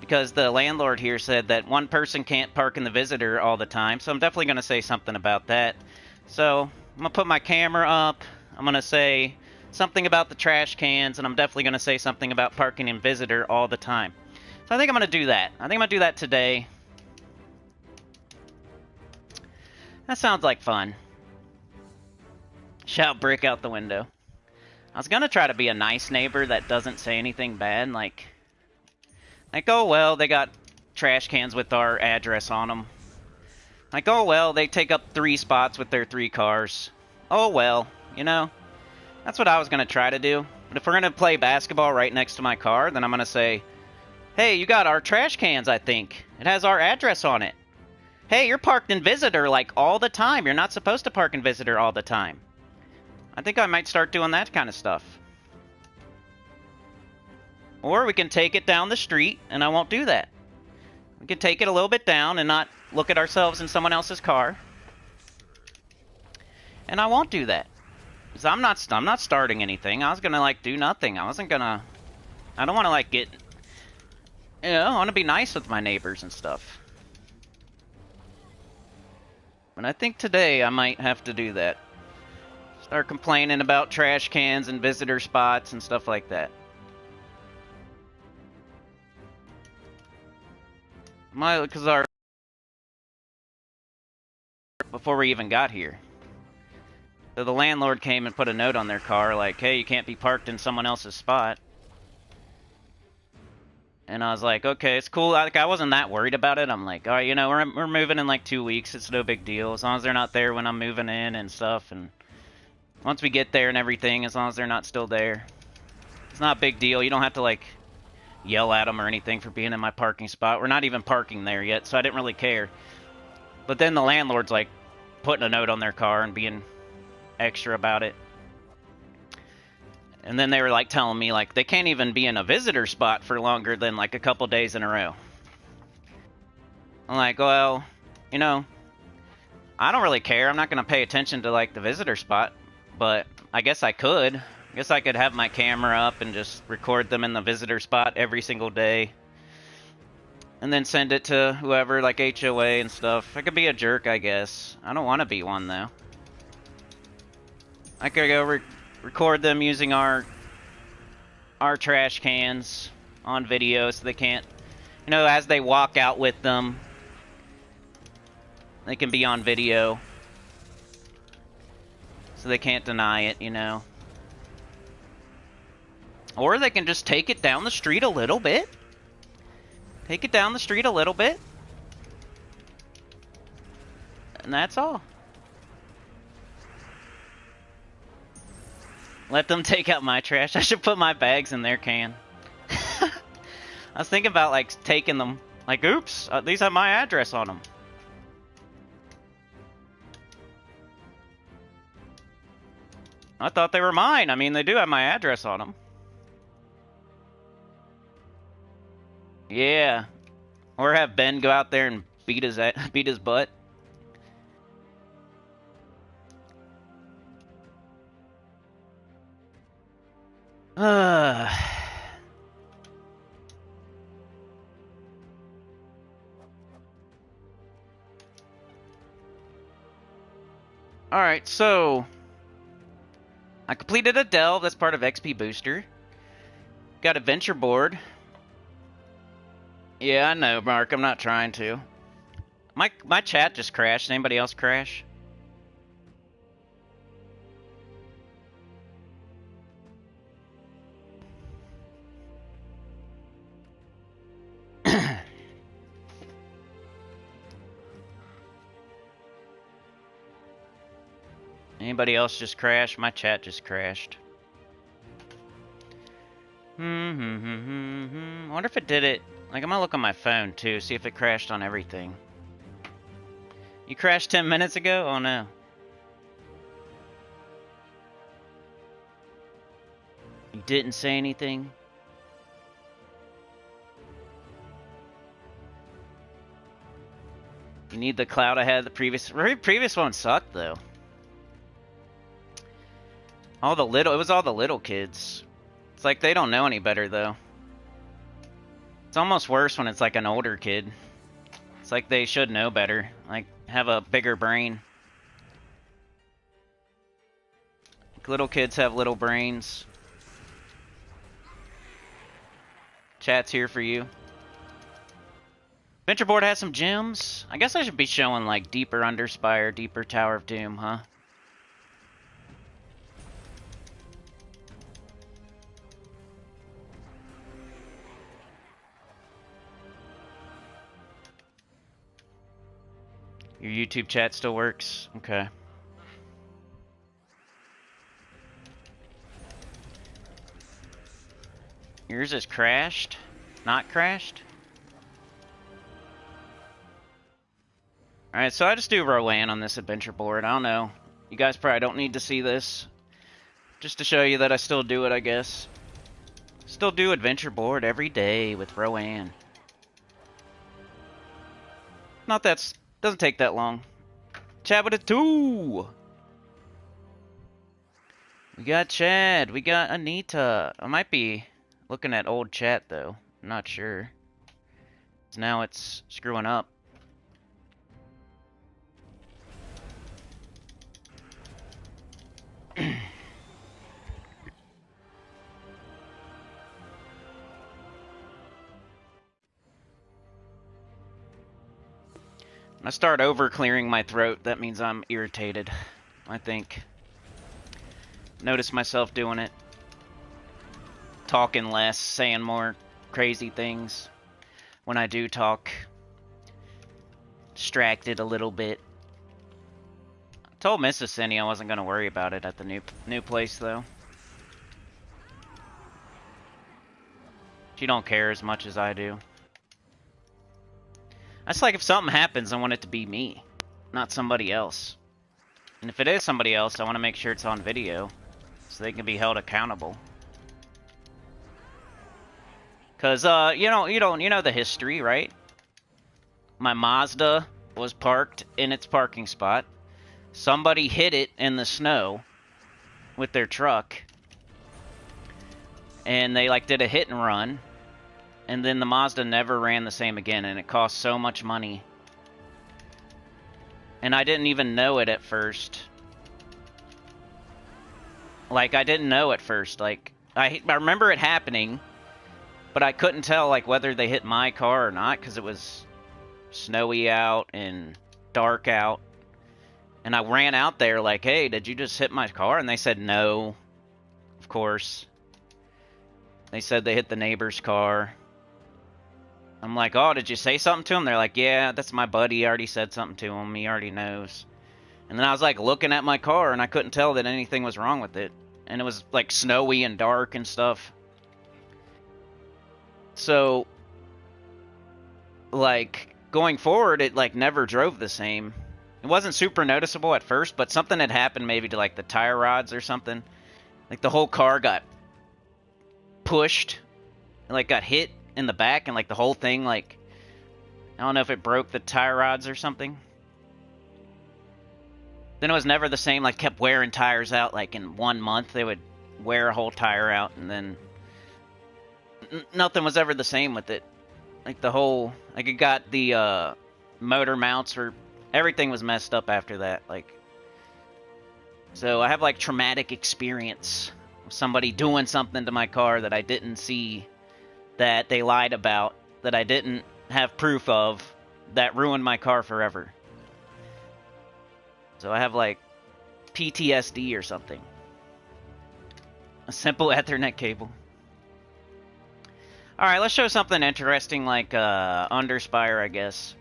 [SPEAKER 1] because the landlord here said that one person can't park in the visitor all the time, so I'm definitely going to say something about that. So I'm going to put my camera up, I'm going to say something about the trash cans, and I'm definitely going to say something about parking in visitor all the time. So I think I'm going to do that. I think I'm going to do that today. That sounds like fun. Shout brick out the window. I was gonna try to be a nice neighbor that doesn't say anything bad, like, oh well, they got trash cans with our address on them. Like, oh well, they take up 3 spots with their 3 cars. Oh well, you know? That's what I was gonna try to do. But if we're gonna play basketball right next to my car, then I'm gonna say, hey, you got our trash cans, I think. It has our address on it. Hey, you're parked in visitor, like, all the time. You're not supposed to park in visitor all the time. I think I might start doing that kind of stuff. Or we can take it down the street, and I won't do that. We can take it a little bit down and not look at ourselves in someone else's car. And I won't do that. Because I'm not starting anything. I was gonna, like, do nothing. I wasn't gonna... I don't want to, like, get... You know, I want to be nice with my neighbors and stuff. But I think today I might have to do that. Start complaining about trash cans and visitor spots and stuff like that. Because our... Before we even got here. So the landlord came and put a note on their car like, hey, you can't be parked in someone else's spot. And I was like, okay, it's cool. I wasn't that worried about it. I'm like, all right, you know, we're moving in like 2 weeks. It's no big deal. As long as they're not there when I'm moving in and stuff. And once we get there and everything, as long as they're not still there. It's not a big deal. You don't have to, like, yell at them or anything for being in my parking spot. We're not even parking there yet, so I didn't really care. But then the landlord's, like, putting a note on their car and being extra about it. And then they were, like, telling me, like, they can't even be in a visitor spot for longer than, like, a couple days in a row. I'm like, well, you know, I don't really care. I'm not going to pay attention to, like, the visitor spot. But I guess I could. I guess I could have my camera up and just record them in the visitor spot every single day. And then send it to whoever, like HOA and stuff. I could be a jerk, I guess. I don't want to be one, though. I could go record them using our trash cans on video so they can't, you know, as they walk out with them, they can be on video. So they can't deny it, you know. Or they can just take it down the street a little bit. Take it down the street a little bit. And that's all. Let them take out my trash. I should put my bags in their can. I was thinking about, like, taking them. Like, oops, these have my address on them. I thought they were mine. I mean, they do have my address on them. Yeah. Or have Ben go out there and beat his butt. Alright, so I completed a delve. That's part of XP Booster. Got a venture board. Yeah, I know, Mark. I'm not trying to. My chat just crashed. Anybody else crash? Anybody else just crashed? My chat just crashed. I wonder if it did it. Like, I'm gonna look on my phone too, see if it crashed on everything. You crashed 10 minutes ago? Oh no. You didn't say anything? You need the cloud ahead. The previous one sucked though. It was all the little kids. It's like they don't know any better though. It's almost worse when it's like an older kid. It's like they should know better. Like, have a bigger brain. Like, little kids have little brains. Chat's here for you. Venture board has some gems. I guess I should be showing like deeper Underspire, deeper Tower of Doom, huh? Your YouTube chat still works? Okay. Yours is crashed? Not crashed? Alright, so I just do Rowan on this adventure board. I don't know. You guys probably don't need to see this. Just to show you that I still do it, I guess. Still do adventure board every day with Rowan. Not that... doesn't take that long. Chat with a 2! We got Chad. We got Anita. I might be looking at old chat, though. I'm not sure. Now it's screwing up. When I start over clearing my throat, that means I'm irritated, I think. Notice myself doing it. Talking less, saying more crazy things. When I do talk, distracted a little bit. I told Mrs. Cindy I wasn't going to worry about it at the new place, though. She don't care as much as I do. That's like if something happens, I want it to be me, not somebody else. And if it is somebody else, I want to make sure it's on video, so they can be held accountable. Cause you know the history, right? My Mazda was parked in its parking spot. Somebody hit it in the snow with their truck, and they like did a hit and run. And then the Mazda never ran the same again, and it cost so much money. And I didn't even know it at first. Like, I didn't know at first. Like, I remember it happening, but I couldn't tell, like, whether they hit my car or not, because it was snowy out and dark out. And I ran out there like, hey, did you just hit my car? And they said no, of course. They said they hit the neighbor's car. I'm like, oh, did you say something to him? They're like, yeah, that's my buddy. I already said something to him. He already knows. And then I was like looking at my car, and I couldn't tell that anything was wrong with it. And it was like snowy and dark and stuff. So, like, going forward, it like never drove the same. It wasn't super noticeable at first, but something had happened maybe to like the tire rods or something. Like the whole car got pushed, and, like got hit in the back, and like the whole thing, like, I don't know if it broke the tire rods or something. Then it was never the same, like kept wearing tires out. Like in 1 month they would wear a whole tire out, and then nothing was ever the same with it. Like the whole, like it got the motor mounts, or everything was messed up after that. Like, so I have like traumatic experience of somebody doing something to my car that I didn't see, that they lied about, that I didn't have proof of, that ruined my car forever. So I have like PTSD or something. A simple Ethernet cable. Alright, let's show something interesting like Underspire, I guess.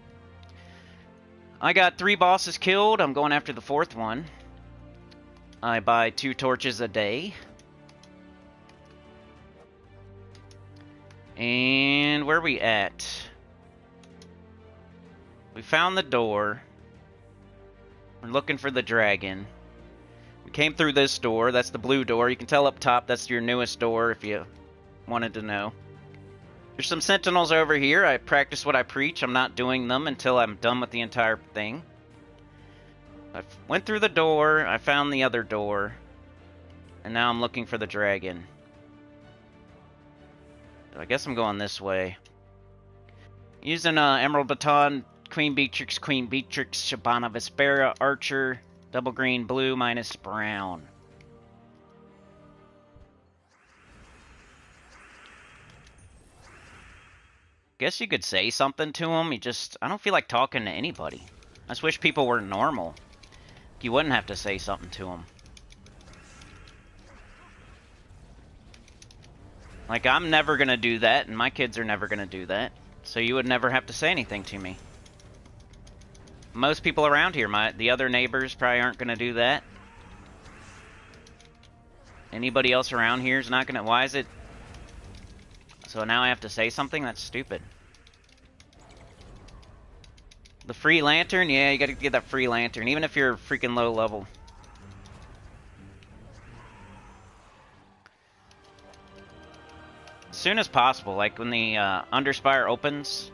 [SPEAKER 1] I got 3 bosses killed. I'm going after the 4th one. I buy 2 torches a day. And where are we at? We found the door. We're looking for the dragon. We came through this door. That's the blue door. You can tell up top that's your newest door if you wanted to know. There's some sentinels over here. I practice what I preach. I'm not doing them until I'm done with the entire thing. I went through the door. I found the other door. And now I'm looking for the dragon. I guess I'm going this way. Using Emerald Baton, Queen Beatrix, Shabana Vespera, Archer, double green, blue, minus brown. Guess you could say something to him. I don't feel like talking to anybody. I just wish people were normal. You wouldn't have to say something to him. Like, I'm never gonna do that, and my kids are never gonna do that. So you would never have to say anything to me. Most people around here, the other neighbors probably aren't gonna do that. Anybody else around here is not gonna. Why is it? So now I have to say something? That's stupid. The free lantern? Yeah, you gotta get that free lantern, even if you're freaking low level. As soon as possible, like when the Underspire opens,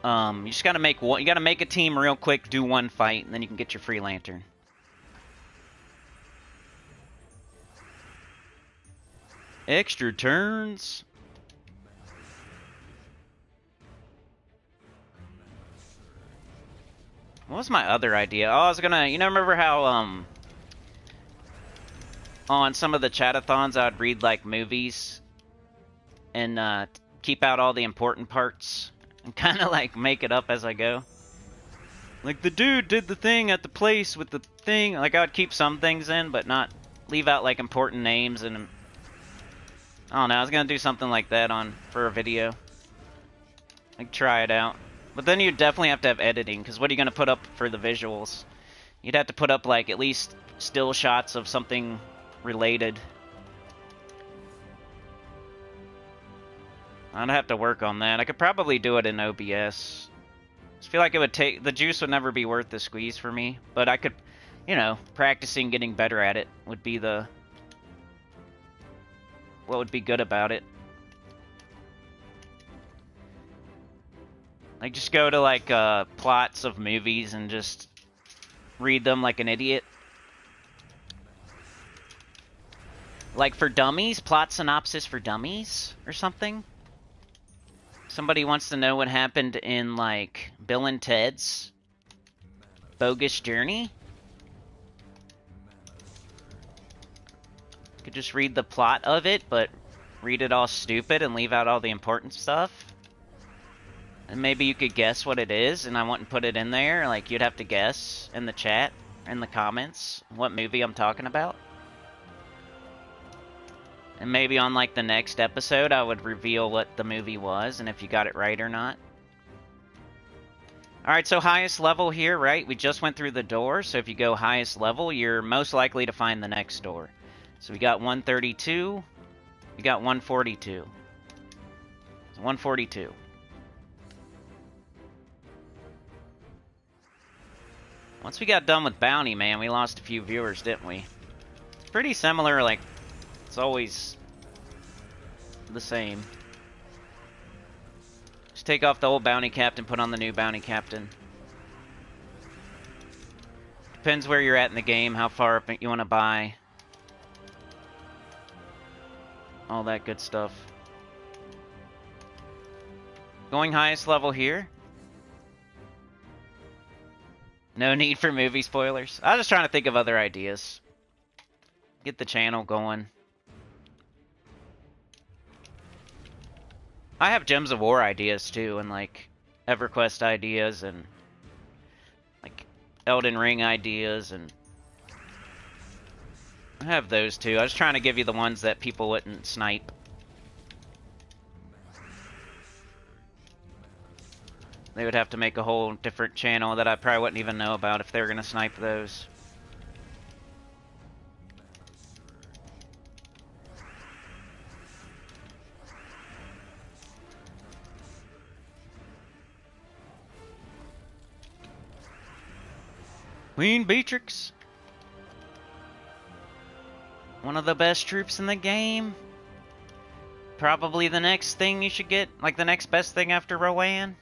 [SPEAKER 1] you just gotta make one. You gotta make a team real quick, do one fight, and then you can get your free lantern. Extra turns. What was my other idea? Oh, I was gonna, remember how, on some of the chatathons I'd read, like, movies, and, keep out all the important parts, and kind of, like, make it up as I go? Like, the dude did the thing at the place with the thing. Like, I would keep some things in, but not leave out, like, important names, and I don't know, I was gonna do something like that for a video. Like, try it out. But then you'd definitely have to have editing, because what are you gonna put up for the visuals? You'd have to put up, like, at least still shots of something related. I'd have to work on that. I could probably do it in OBS. I just feel like it would take... The juice would never be worth the squeeze for me. But I could, practicing getting better at it would be the... What would be good about it? Like, just go to, like, plots of movies and just read them like an idiot. Like, for dummies? Plot synopsis for dummies? Or something? Somebody wants to know what happened in, like, Bill and Ted's Bogus Journey? You could just read the plot of it, but read it all stupid and leave out all the important stuff. And maybe you could guess what it is, and I wouldn't put it in there. Like, you'd have to guess in the chat, in the comments, what movie I'm talking about. And maybe on, like, the next episode, I would reveal what the movie was, and if you got it right or not. Alright, so highest level here, right? We just went through the door, so if you go highest level, you're most likely to find the next door. So we got 132, we got 142. So 142. Once we got done with Bounty, man, we lost a few viewers, didn't we? It's pretty similar, like, it's always the same. Just take off the old Bounty Captain, put on the new Bounty Captain. Depends where you're at in the game, how far up you want to buy. All that good stuff. Going highest level here. No need for movie spoilers. I was just trying to think of other ideas. Get the channel going. I have Gems of War ideas too, and like EverQuest ideas, and like Elden Ring ideas, and I have those too. I was trying to give you the ones that people wouldn't snipe. They would have to make a whole different channel that I probably wouldn't even know about if they were going to snipe those. Queen Beatrix. One of the best troops in the game. probably the next thing you should get, like the next best thing after Rowan.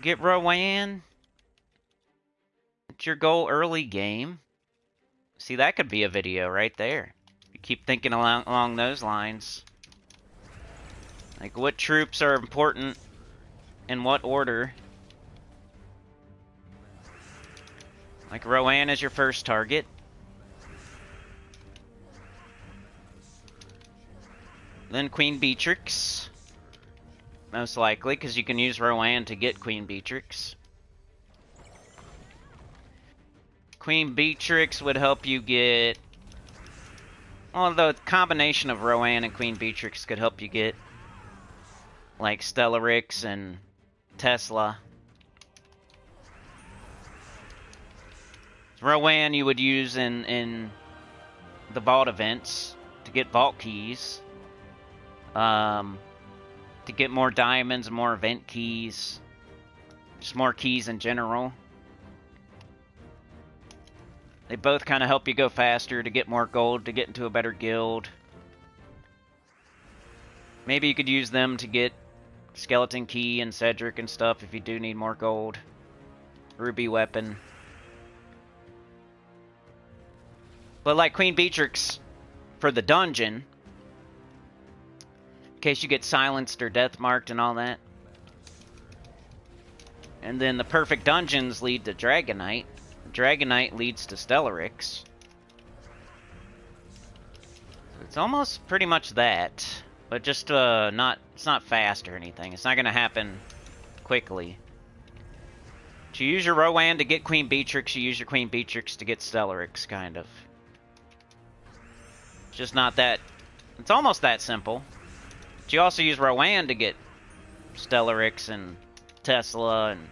[SPEAKER 1] Get Rowan. It's your goal early game. See, that could be a video right there. You keep thinking along those lines. Like, what troops are important in what order? Like, Rowan is your first target. Then Queen Beatrix. Most likely, because you can use Rowan to get Queen Beatrix. Queen Beatrix would help you get... Well, the combination of Rowan and Queen Beatrix could help you get, like, Stellarix and Tesla. Rowan you would use in the vault events to get vault keys. To get more diamonds, more event keys. Just more keys in general. They both kind of help you go faster, to get more gold, to get into a better guild. Maybe you could use them to get Skeleton Key and Cedric and stuff if you do need more gold. Ruby Weapon. But like Queen Beatrix for the dungeon, in case you get silenced or death marked and all that. And then the perfect dungeons lead to Dragonite. Dragonite leads to Stellarix. It's almost pretty much that, but just it's not fast or anything. It's not going to happen quickly. But you use your Rowan to get Queen Beatrix, you use your Queen Beatrix to get Stellarix, kind of. It's just not that... It's almost that simple. But you also use Rowan to get Stellarix and Tesla and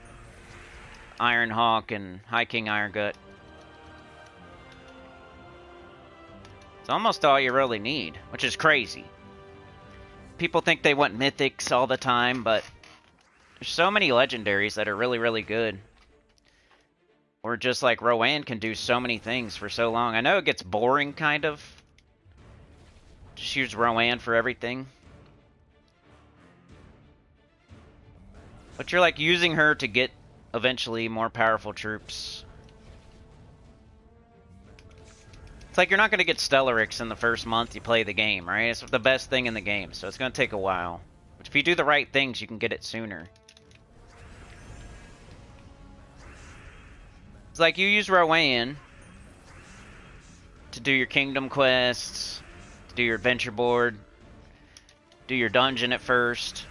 [SPEAKER 1] Ironhawk and High King Irongut. It's almost all you really need, which is crazy. People think they want mythics all the time, but there's so many legendaries that are really, really good. Or just like Rowan can do so many things for so long. I know it gets boring, kind of. Just use Rowan for everything. But you're like using her to get eventually more powerful troops. It's like you're not going to get Stellarix in the first month you play the game, right? It's the best thing in the game, so it's going to take a while. But if you do the right things, you can get it sooner. It's like you use Rowan to do your kingdom quests, to do your adventure board, do your dungeon at first.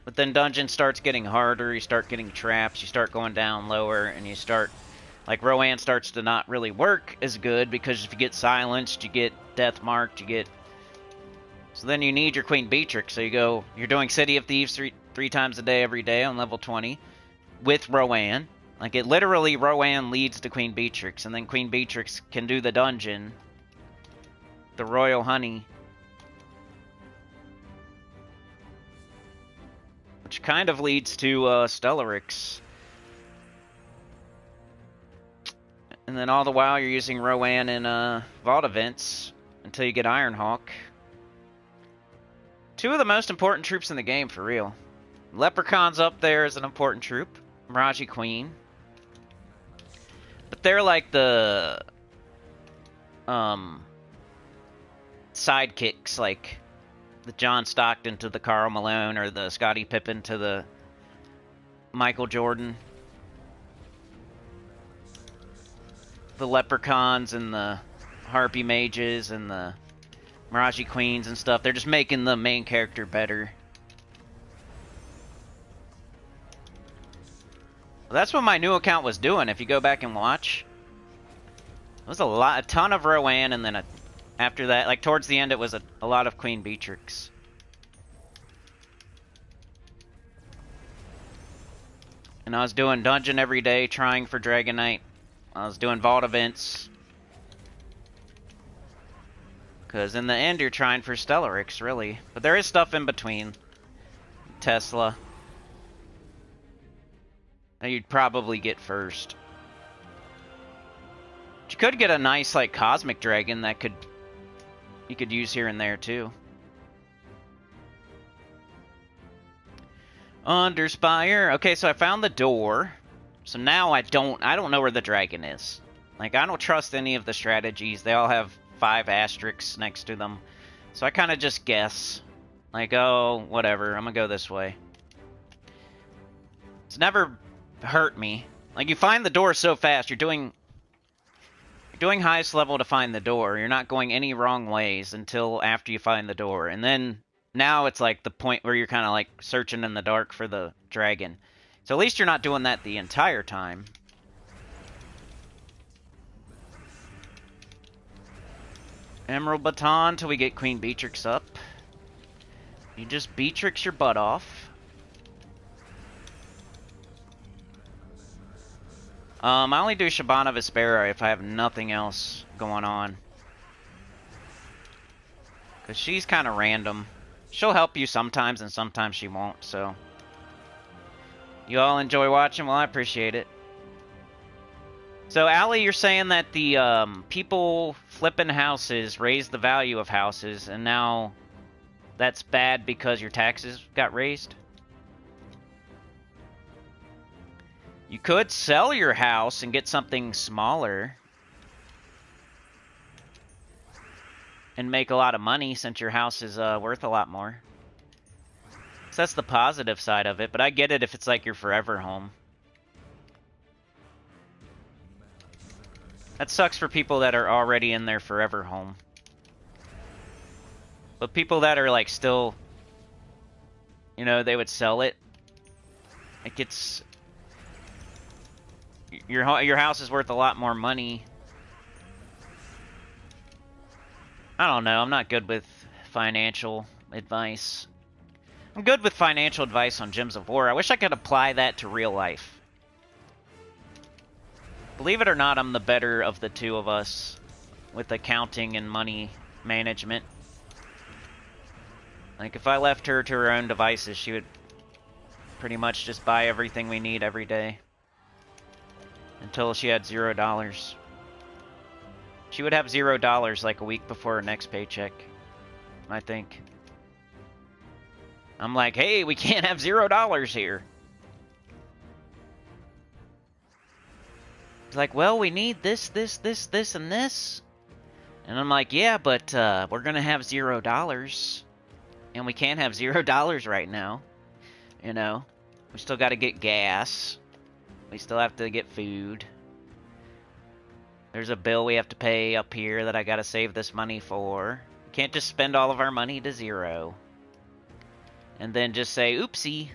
[SPEAKER 1] But then dungeon starts getting harder, you start getting traps, you start going down lower, and you start... Like, Rowan starts to not really work as good, because if you get silenced, you get death marked, you get... So then you need your Queen Beatrix, so you're doing City of Thieves three times a day, every day, on level 20, with Rowan. Like, it literally, Rowan leads to Queen Beatrix, and then Queen Beatrix can do the dungeon, the Royal Honey, which kind of leads to Stellarix. And then all the while you're using Rowan in vault events until you get Ironhawk. Two of the most important troops in the game, for real. Leprechaun's up there as an important troop. Miraji Queen. But they're like the sidekicks, like the John Stockton to the Karl Malone, or the Scottie Pippen to the Michael Jordan. The Leprechauns and the Harpy Mages and the Miraji Queens and stuff. They're just making the main character better. Well, that's what my new account was doing, if you go back and watch. It was a ton of Rowan, and then after that, like towards the end, it was a lot of Queen Beatrix. And I was doing dungeon every day, trying for Dragonite. I was doing vault events. Because in the end, you're trying for Stellarix, really. But there is stuff in between. Tesla. That you'd probably get first. But you could get a nice, like, Cosmic Dragon that could you could use here and there too. Under Spire. Okay, so I found the door. So now I don't know where the dragon is. Like, I don't trust any of the strategies. They all have 5 asterisks next to them. So I kind of just guess. Like, oh, whatever, I'm gonna go this way. It's never hurt me. Like, you find the door so fast, you're doing highest level to find the door. You're not going any wrong ways until after you find the door. And then, now it's like the point where you're kind of like searching in the dark for the dragon. So at least you're not doing that the entire time. Emerald Baton till we get Queen Beatrix up. You just Beatrix your butt off. I only do Shabana Vespera if I have nothing else going on. Because she's kind of random. She'll help you sometimes and sometimes she won't, so. You all enjoy watching? Well, I appreciate it. So, Allie, you're saying that the people flipping houses raised the value of houses, and now that's bad because your taxes got raised? You could sell your house and get something smaller and make a lot of money since your house is worth a lot more. So that's the positive side of it, but I get it if it's like your forever home. That sucks for people that are already in their forever home. But people that are like still, you know, they would sell it. Like it's your house is worth a lot more money. I don't know. I'm not good with financial advice. I'm good with financial advice on Gems of War. I wish I could apply that to real life. Believe it or not, I'm the better of the two of us with accounting and money management. Like, if I left her to her own devices, she would pretty much just buy everything we need every day. Until she had $0. She would have $0 like a week before her next paycheck, I think. I'm like, hey, we can't have $0 here. It's like, well, we need this, this, and this. And I'm like, yeah, but we're gonna have $0. And we can't have $0 right now. You know? We still gotta get gas. We still have to get food. There's a bill we have to pay up here that I gotta save this money for. We can't just spend all of our money to $0. And then just say, oopsie.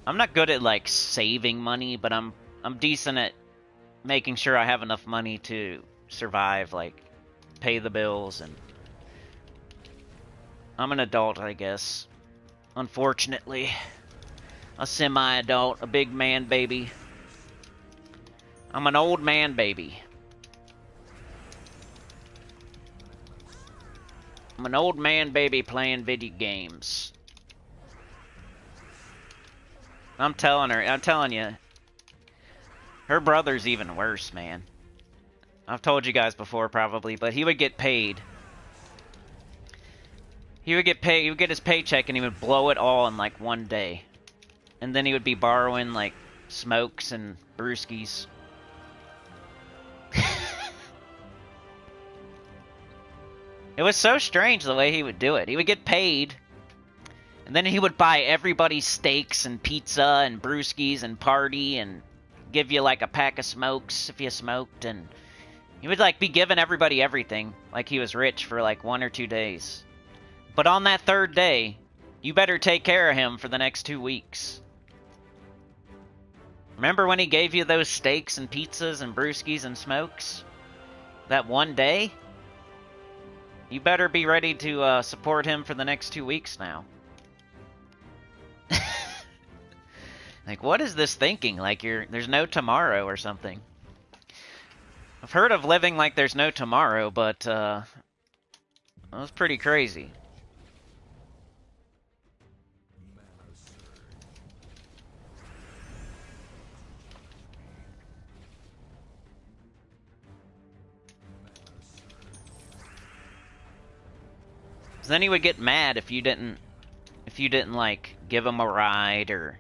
[SPEAKER 1] I'm not good at, like, saving money, but I'm decent at making sure I have enough money to survive, like, pay the bills, and I'm an adult, I guess. Unfortunately. A semi-adult, a big man baby. I'm an old man baby. I'm an old man baby playing video games. I'm telling you, her brother's even worse, man. I've told you guys before probably, but he would get paid. He would get his paycheck and he would blow it all in like one day. And then he would be borrowing like smokes and brewskis. It was so strange the way he would do it. He would get paid, and then he would buy everybody steaks and pizza and brewskis and party and give you like a pack of smokes if you smoked, and he would like be giving everybody everything like he was rich for like 1 or 2 days. But on that 3rd day, you better take care of him for the next 2 weeks. Remember when he gave you those steaks and pizzas and brewskis and smokes? That one day? You better be ready to support him for the next 2 weeks now. Like, what is this thinking? Like, there's no tomorrow or something. I've heard of living like there's no tomorrow, but that was pretty crazy. then he would get mad if you didn't like give him a ride or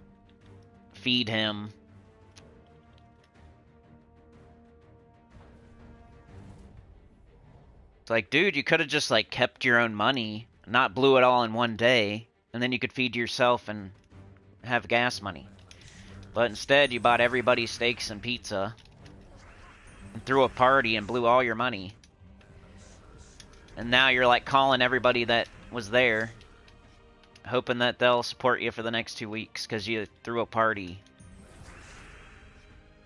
[SPEAKER 1] feed him. It's like, dude, you could have just like kept your own money, not blew it all in one day, and then you could feed yourself and have gas money. But instead, you bought everybody steaks and pizza and threw a party and blew all your money. And now you're like calling everybody that was there, hoping that they'll support you for the next 2 weeks because you threw a party.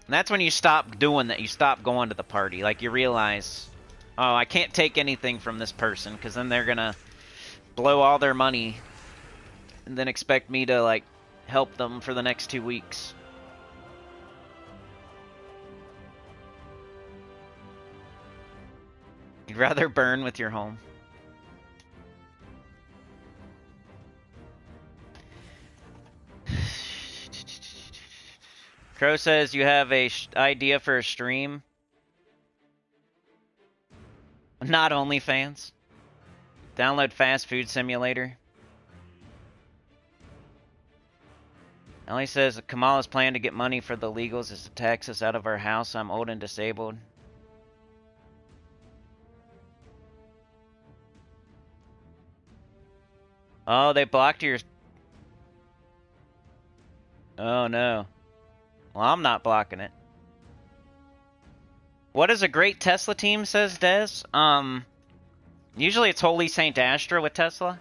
[SPEAKER 1] And that's when you stop doing that. You stop going to the party. Like, you realize, oh, I can't take anything from this person because then they're gonna blow all their money and then expect me to, like, help them for the next 2 weeks. You'd rather burn with your home. Crow says you have a idea for a stream. Not OnlyFans. Download Fast Food Simulator. Ellie says Kamala's plan to get money for the legals is to tax us out of our house. I'm old and disabled. Oh, they blocked your... Oh, no. Well, I'm not blocking it. What is a great Tesla team, says Dez? Usually it's Holy Saint Astra with Tesla.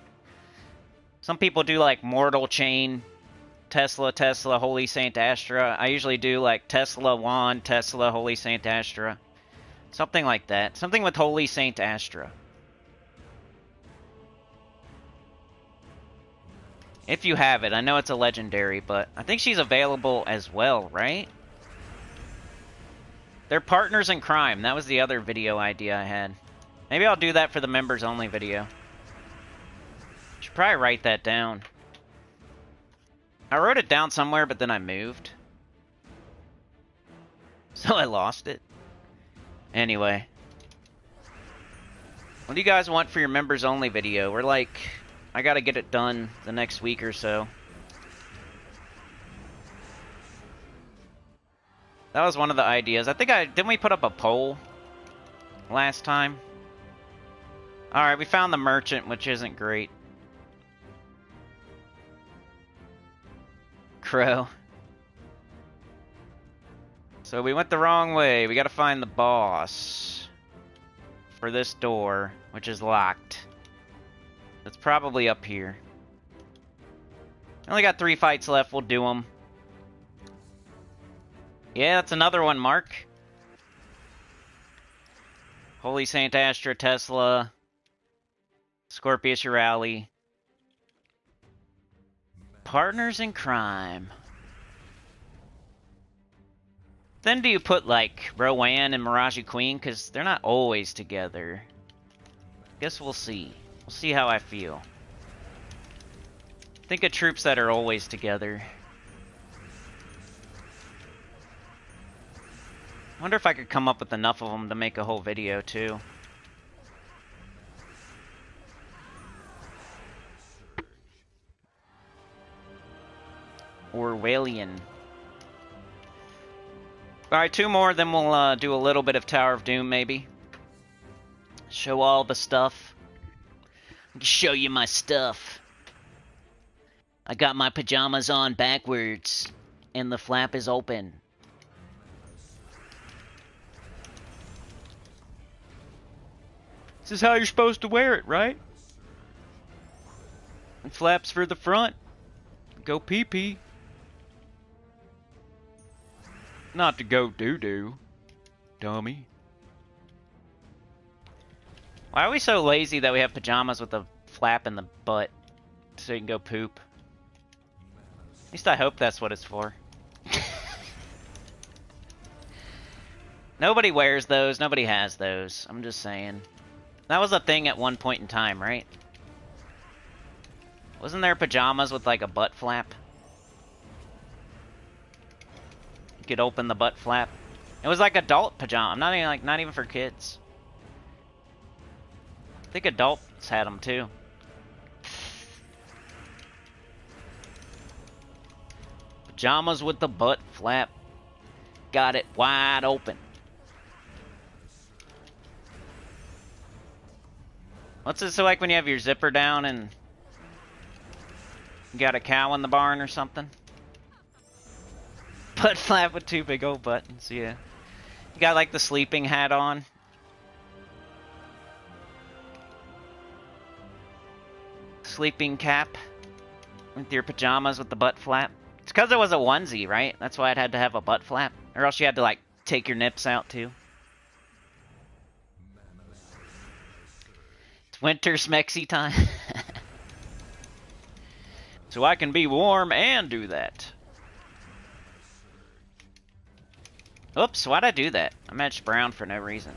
[SPEAKER 1] Some people do, like, Mortal Chain, Tesla, Holy Saint Astra. I usually do, like, Tesla, Wand, Tesla, Holy Saint Astra. Something like that. Something with Holy Saint Astra. If you have it. I know it's a legendary, but I think she's available as well, right? They're partners in crime. That was the other video idea I had. Maybe I'll do that for the members only video. Should probably write that down. I wrote it down somewhere, but then I moved. So I lost it. Anyway. What do you guys want for your members only video? We're like... I gotta get it done the next week or so. That was one of the ideas. I think didn't we put up a poll last time? Alright, we found the merchant, which isn't great. Crow. So we went the wrong way. We gotta find the boss for this door, which is locked. It's probably up here. Only got 3 fights left. We'll do them. Yeah, that's another one, Mark. Holy Saint Astra, Tesla, Scorpius Urali. Partners in crime. Then do you put, like, Rowan and Mirage Queen? Because they're not always together. Guess we'll see. We'll see how I feel. Think of troops that are always together. Wonder if I could come up with enough of them to make a whole video, too. Orwellian. Alright, 2 more, then we'll do a little bit of Tower of Doom, maybe. Show all the stuff. Show you my stuff. I got my pajamas on backwards, and the flap is open. This is how you're supposed to wear it, right? And flaps for the front. Go pee-pee. Not to go doo-doo, dummy. Why are we so lazy that we have pajamas with a flap in the butt so you can go poop? At least I hope that's what it's for. Nobody wears those. Nobody has those. I'm just saying. That was a thing at one point in time, right? Wasn't there pajamas with like a butt flap? You could open the butt flap. It was like adult pajama. Not even for kids. I think adults had them too. Pajamas with the butt flap. Got it wide open. What's it so like when you have your zipper down and you got a cow in the barn or something? Butt flap with two big old buttons, yeah. You got like the sleeping hat on. Sleeping cap with your pajamas with the butt flap. It's because it was a onesie, right? That's why it had to have a butt flap. Or else you had to like take your nips out too. It's winter smexy time. So I can be warm and do that. Oops, why'd I do that? I matched brown for no reason.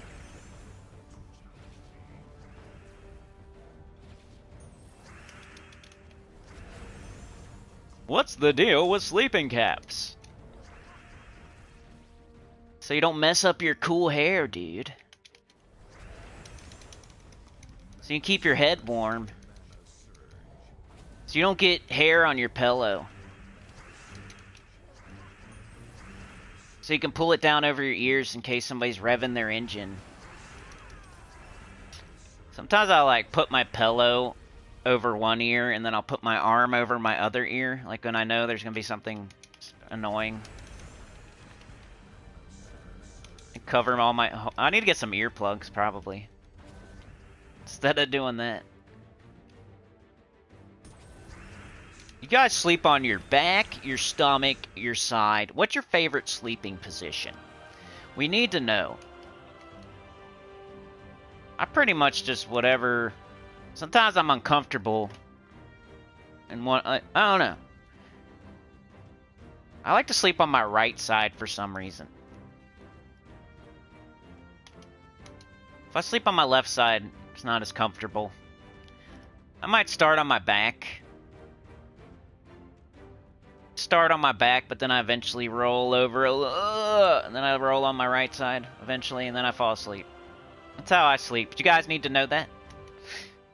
[SPEAKER 1] What's the deal with sleeping caps? So you don't mess up your cool hair, dude. So you keep your head warm. So you don't get hair on your pillow. So you can pull it down over your ears in case somebody's revving their engine. Sometimes I like put my pillow over one ear and then I'll put my arm over my other ear, like when I know there's gonna be something annoying. And cover all my... I need to get some earplugs probably, instead of doing that. You guys sleep on your back, your stomach, your side. What's your favorite sleeping position? We need to know. I pretty much just whatever. Sometimes I'm uncomfortable. And I don't know. I like to sleep on my right side for some reason. If I sleep on my left side, it's not as comfortable. I might start on my back. Start on my back, but then I eventually roll over, and then I roll on my right side eventually, and then I fall asleep. That's how I sleep. You guys need to know that?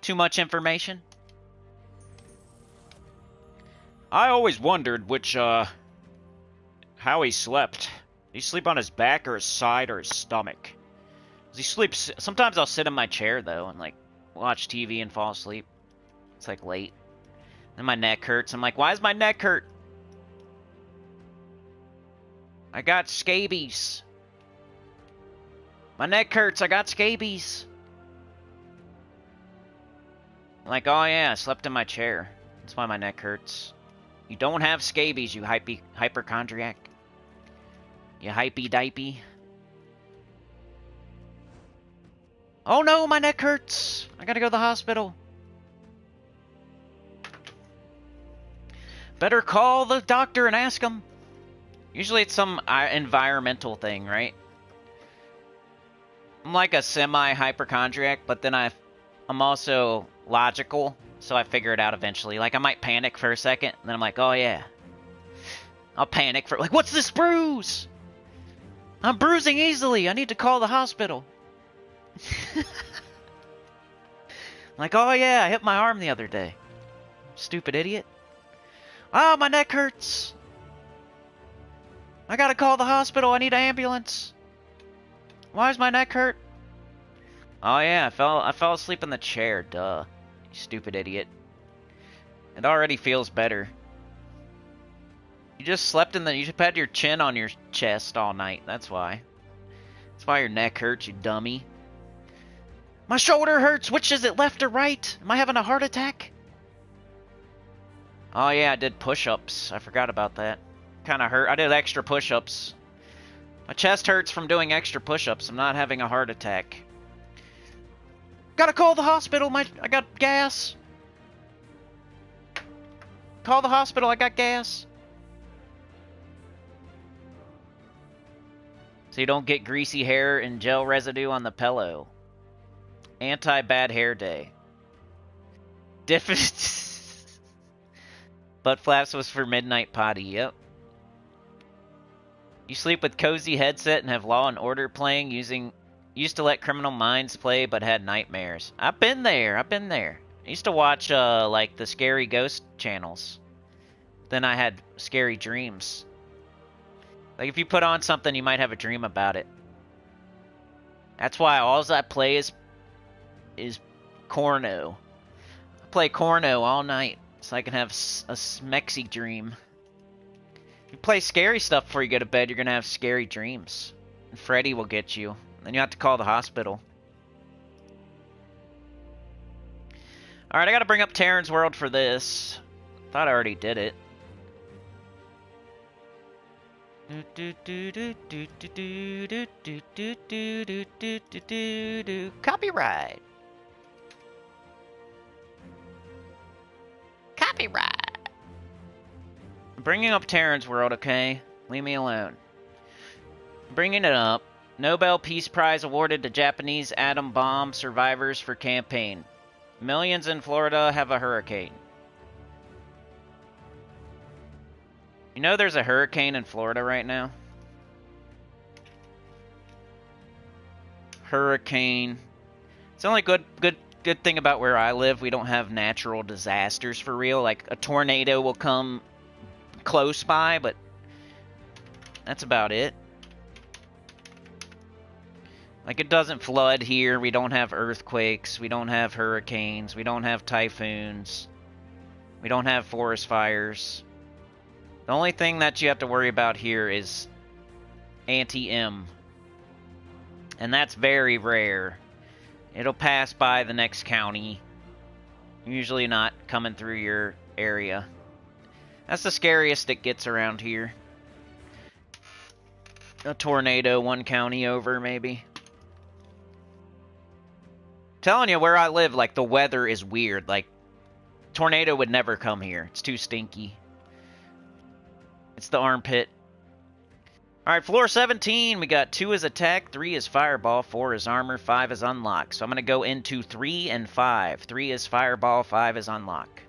[SPEAKER 1] Too much information? I always wondered which, how he slept. Did he sleep on his back or his side or his stomach? Does he sleep... Sometimes I'll sit in my chair, though, and, like, watch TV and fall asleep. It's, like, late. Then my neck hurts. I'm like, why does my neck hurt? I got scabies. My neck hurts. I got scabies. I'm like, oh yeah, I slept in my chair. That's why my neck hurts. You don't have scabies, you hypochondriac. You hypey-dipey. Oh no, my neck hurts. I gotta go to the hospital. Better call the doctor and ask him. Usually it's some environmental thing, right? I'm like a semi-hypochondriac, but then I'm also logical, so I figure it out eventually. Like, I might panic for a second, and then I'm like, oh yeah. I'll panic for, like, what's this bruise? I'm bruising easily. I need to call the hospital. Like, oh yeah, I hit my arm the other day. Stupid idiot. Oh, my neck hurts. I gotta call the hospital. I need an ambulance. Why does my neck hurt? Oh yeah, I fell asleep in the chair. Duh. You stupid idiot. It already feels better. You just slept in the... You just had your chin on your chest all night. That's why. That's why your neck hurts, you dummy. My shoulder hurts. Which is it, left or right? Am I having a heart attack? Oh yeah, I did push-ups. I forgot about that. Kind of hurt. I did extra push-ups. My chest hurts from doing extra push-ups. I'm not having a heart attack. Gotta call the hospital. I got gas. Call the hospital. I got gas. So you don't get greasy hair and gel residue on the pillow. Anti-bad hair day. Butt flaps was for midnight potty. Yep. You sleep with cozy headset and have Law and Order playing used to let Criminal Minds play but had nightmares. I've been there. I used to watch like the scary ghost channels. then I had scary dreams. Like, if you put on something, you might have a dream about it. That's why all I play is Corno. I play Corno all night, so I can have a smexy dream. If you play scary stuff before you go to bed, you're going to have scary dreams. And Freddy will get you. Then you have to call the hospital. Alright, I gotta bring up Terran's World for this. Thought I already did it. Copyright. Copyright. I'm bringing up Terran's World, okay? Leave me alone. Bringing it up. Nobel Peace Prize awarded to Japanese atom bomb survivors for campaign. Millions in Florida have a hurricane. You know there's a hurricane in Florida right now? Hurricane. It's the only good thing about where I live. We don't have natural disasters for real. Like a tornado will come close by, but that's about it. Like, it doesn't flood here. We don't have earthquakes. We don't have hurricanes. We don't have typhoons. We don't have forest fires. The only thing that you have to worry about here is anti-M. And that's very rare. It'll pass by the next county. Usually not coming through your area. That's the scariest it gets around here. A tornado one county over, maybe. Telling you, where I live, like, the weather is weird. Like, tornado would never come here. It's too stinky. It's the armpit. Alright, floor 17. We got 2 is attack, 3 is fireball, 4 is armor, 5 is unlock. So I'm going to go into 3 and 5. 3 is fireball, 5 is unlock.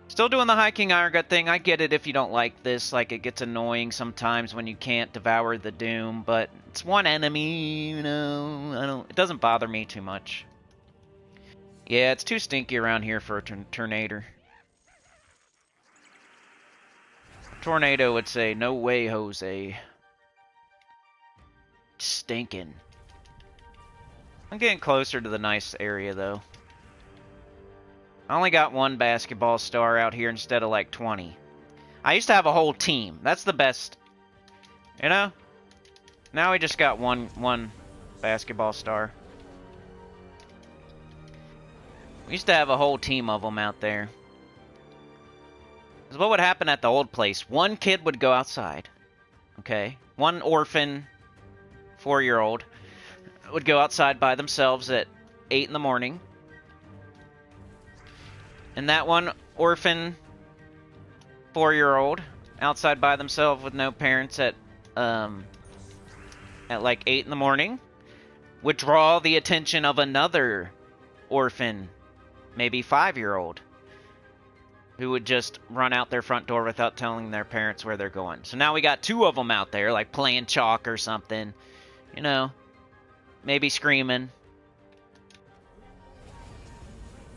[SPEAKER 1] Still doing the High King Iron Gut thing. I get it if you don't like this. Like, it gets annoying sometimes when you can't devour the Doom, but it's one enemy, you know. It doesn't bother me too much. Yeah, it's too stinky around here for a tornado. Tornado would say, no way, Jose. Stinking. I'm getting closer to the nice area, though. I only got 1 basketball star out here instead of like 20. I used to have a whole team. That's the best. You know? Now we just got one basketball star. We used to have a whole team of them out there. Because what would happen at the old place? One kid would go outside. Okay? One orphan, 4-year-old, would go outside by themselves at 8 in the morning. And that one orphan 4-year-old outside by themselves with no parents at like 8 in the morning would draw the attention of another orphan, maybe 5-year-old, who would just run out their front door without telling their parents where they're going. So now we got 2 of them out there, like playing chalk or something, you know, maybe screaming.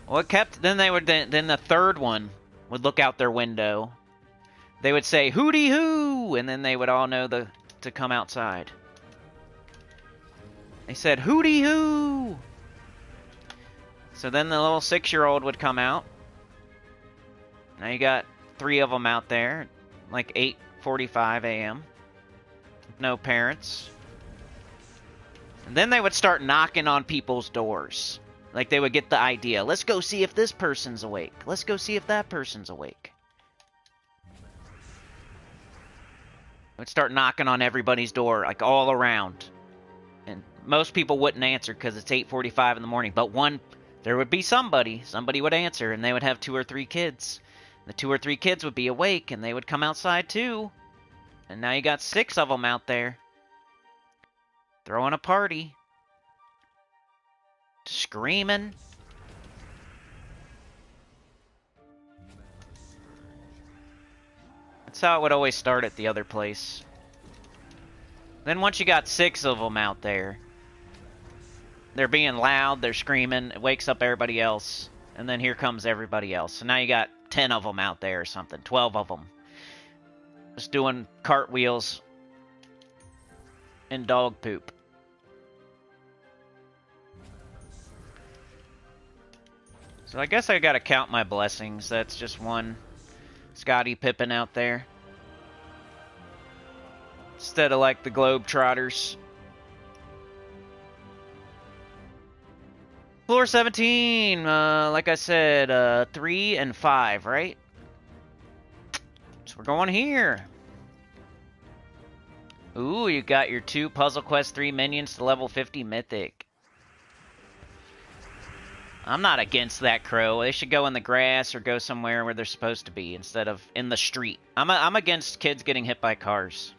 [SPEAKER 1] Well, it kept. Then they would. Then the third one would look out their window. They would say "hooty hoo," and then they would all know to come outside. They said "hooty hoo." So then the little 6-year-old would come out. Now you got 3 of them out there, like 8:45 a.m. No parents. And then they would start knocking on people's doors. Like, they would get the idea. Let's go see if this person's awake. Let's go see if that person's awake. They would start knocking on everybody's door, like, all around. And most people wouldn't answer because it's 8:45 in the morning. But there would be somebody. Somebody would answer, and they would have 2 or 3 kids. The 2 or 3 kids would be awake, and they would come outside, too. And now you got 6 of them out there. Throwing a party. Screaming. That's how it would always start at the other place. Then once you got 6 of them out there, they're being loud, they're screaming, it wakes up everybody else, and then here comes everybody else. So now you got 10 of them out there or something. 12 of them. Just doing cartwheels in dog poop. So I guess I gotta count my blessings. That's just one Scottie Pippen out there. Instead of like the Globetrotters. Floor 17, like I said, 3 and 5, right? So we're going here. Ooh, you got your 2 Puzzle Quest 3 minions to level 50 Mythic. I'm not against that, Crow. They should go in the grass or go somewhere where they're supposed to be instead of in the street. I'm against kids getting hit by cars.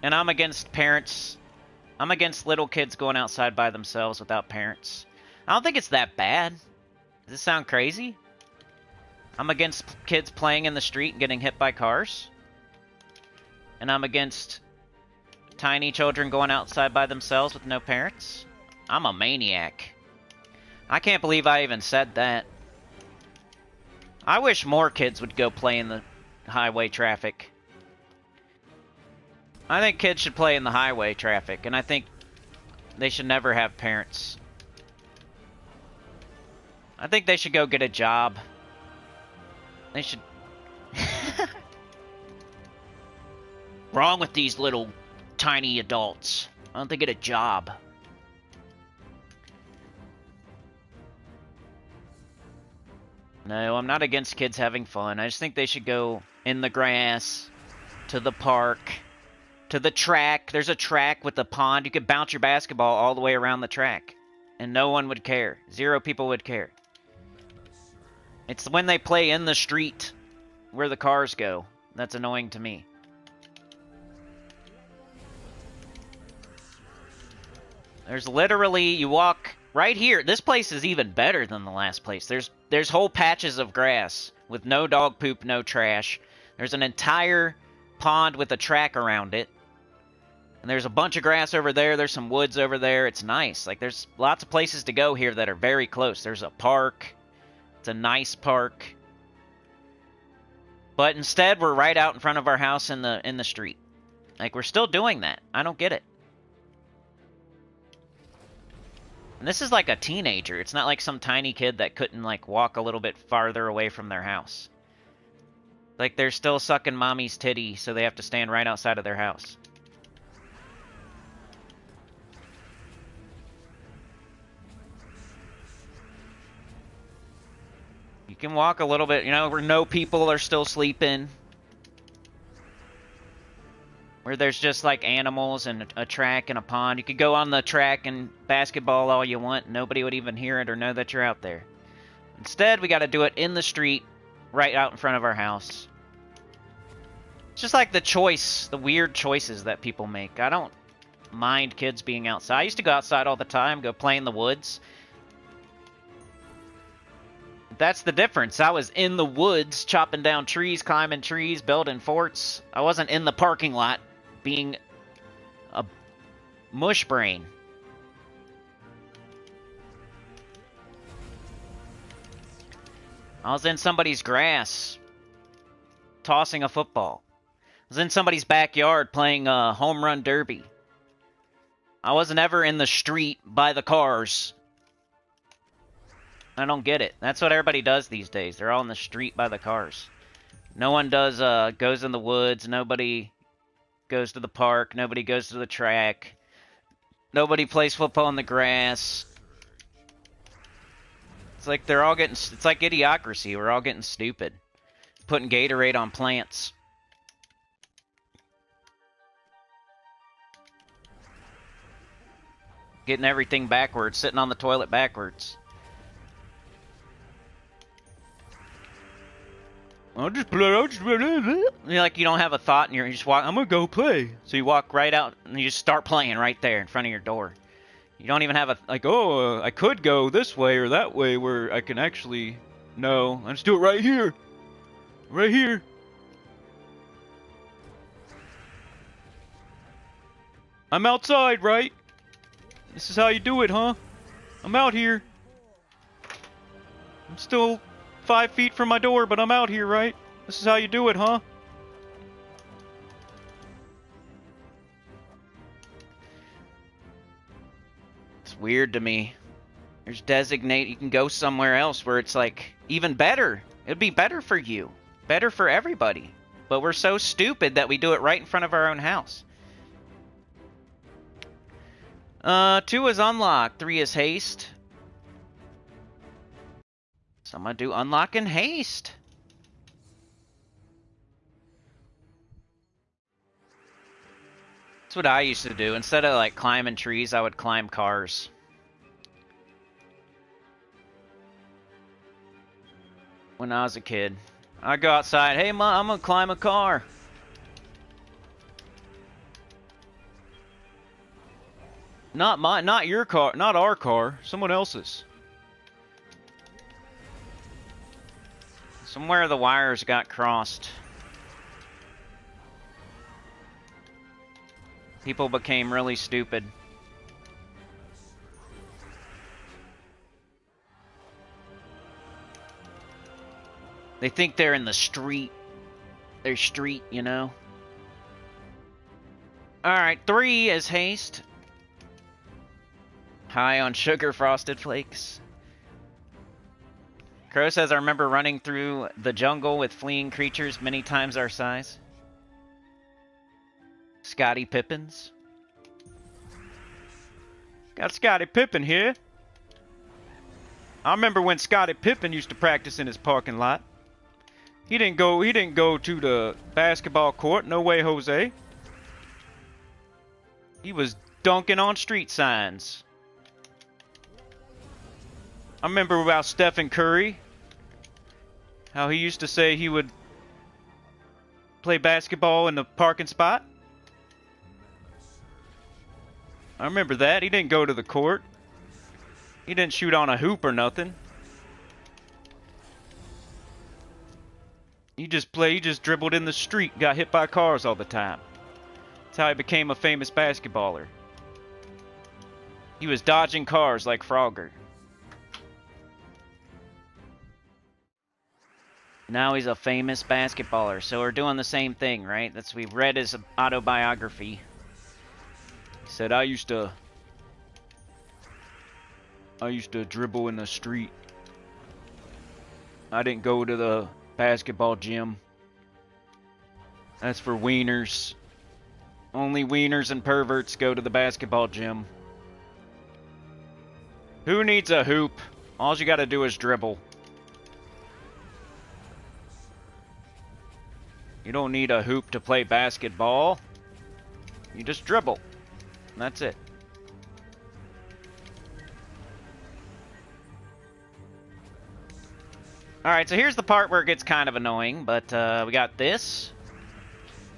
[SPEAKER 1] And I'm against parents. I'm against little kids going outside by themselves without parents. I don't think it's that bad. Does this sound crazy? I'm against kids playing in the street and getting hit by cars. And I'm against tiny children going outside by themselves with no parents. I'm a maniac. I can't believe I even said that. I wish more kids would go play in the highway traffic. I think kids should play in the highway traffic, and I think they should never have parents. I think they should go get a job. They should... Wrong with these little tiny adults. Why don't they get a job? No, I'm not against kids having fun. I just think they should go in the grass, to the park, to the track. There's a track with a pond. You could bounce your basketball all the way around the track. And no one would care. 0 people would care. It's when they play in the street where the cars go that's annoying to me. There's literally, you walk right here. This place is even better than the last place. There's whole patches of grass with no dog poop, no trash. There's an entire pond with a track around it. And there's a bunch of grass over there. There's some woods over there. It's nice. Like, there's lots of places to go here that are very close. There's a park. It's a nice park. But instead, we're right out in front of our house in the street. Like, we're still doing that. I don't get it. And this is like a teenager. It's not like some tiny kid that couldn't, like, walk a little bit farther away from their house. Like, they're still sucking mommy's titty, so they have to stand right outside of their house. You can walk a little bit, you know, where no people are still sleeping. Where there's just like animals and a track and a pond. You could go on the track and basketball all you want. Nobody would even hear it or know that you're out there. Instead, we got to do it in the street, right out in front of our house. It's just like the choice, the weird choices that people make. I don't mind kids being outside. I used to go outside all the time, go play in the woods. That's the difference. I was in the woods, chopping down trees, climbing trees, building forts. I wasn't in the parking lot being a mush brain. I was in somebody's grass, tossing a football. I was in somebody's backyard playing a home run derby. I wasn't ever in the street by the cars. I don't get it. That's what everybody does these days. They're all in the street by the cars. No one does goes in the woods. Nobody goes to the park. Nobody goes to the track. Nobody plays football in the grass. It's like they're all getting... It's like idiocracy. We're all getting stupid. Putting Gatorade on plants. Getting everything backwards. Sitting on the toilet backwards. I'll just play. Like you don't have a thought, and you just walk. I'm gonna go play. So you walk right out, and you just start playing right there in front of your door. You don't even have a like. Oh, I could go this way or that way, where I can actually. No, let's do it right here. Right here. I'm outside, right? This is how you do it, huh? I'm out here.
[SPEAKER 2] I'm still 5 feet from my door, but I'm out here, right? This is how you do it, huh?
[SPEAKER 1] It's weird to me. There's designate. You can go somewhere else where it's like even better. It'd be better for you. Better for everybody. But we're so stupid that we do it right in front of our own house. 2 is unlock. 3 is haste. So I'm gonna do unlock and haste. That's what I used to do. Instead of like climbing trees, I would climb cars. When I was a kid, I'd go outside. Hey, Mom, I'm gonna climb a car. Not your car, not our car. Someone else's. Somewhere the wires got crossed. People became really stupid. They think they're in the street. They're street, you know. Alright, 3 is haste. High on sugar frosted flakes. Crow says, I remember running through the jungle with fleeing creatures many times our size. Scottie Pippins.
[SPEAKER 2] Got Scottie Pippen here. I remember when Scottie Pippen used to practice in his parking lot. He didn't go to the basketball court. No way, Jose. He was dunking on street signs. I remember about Stephen Curry. How he used to say he would play basketball in the parking spot. I remember that. He didn't go to the court. He didn't shoot on a hoop or nothing. He just dribbled in the street, got hit by cars all the time. That's how he became a famous basketballer. He was dodging cars like Frogger.
[SPEAKER 1] Now he's a famous basketballer. So we're doing the same thing, right? We've read his autobiography. He said, I used to dribble in the street. I didn't go to the basketball gym. That's for wieners. Only wieners and perverts go to the basketball gym. Who needs a hoop? All you gotta do is dribble. You don't need a hoop to play basketball. You just dribble. And that's it. Alright, so here's the part where it gets kind of annoying, but we got this.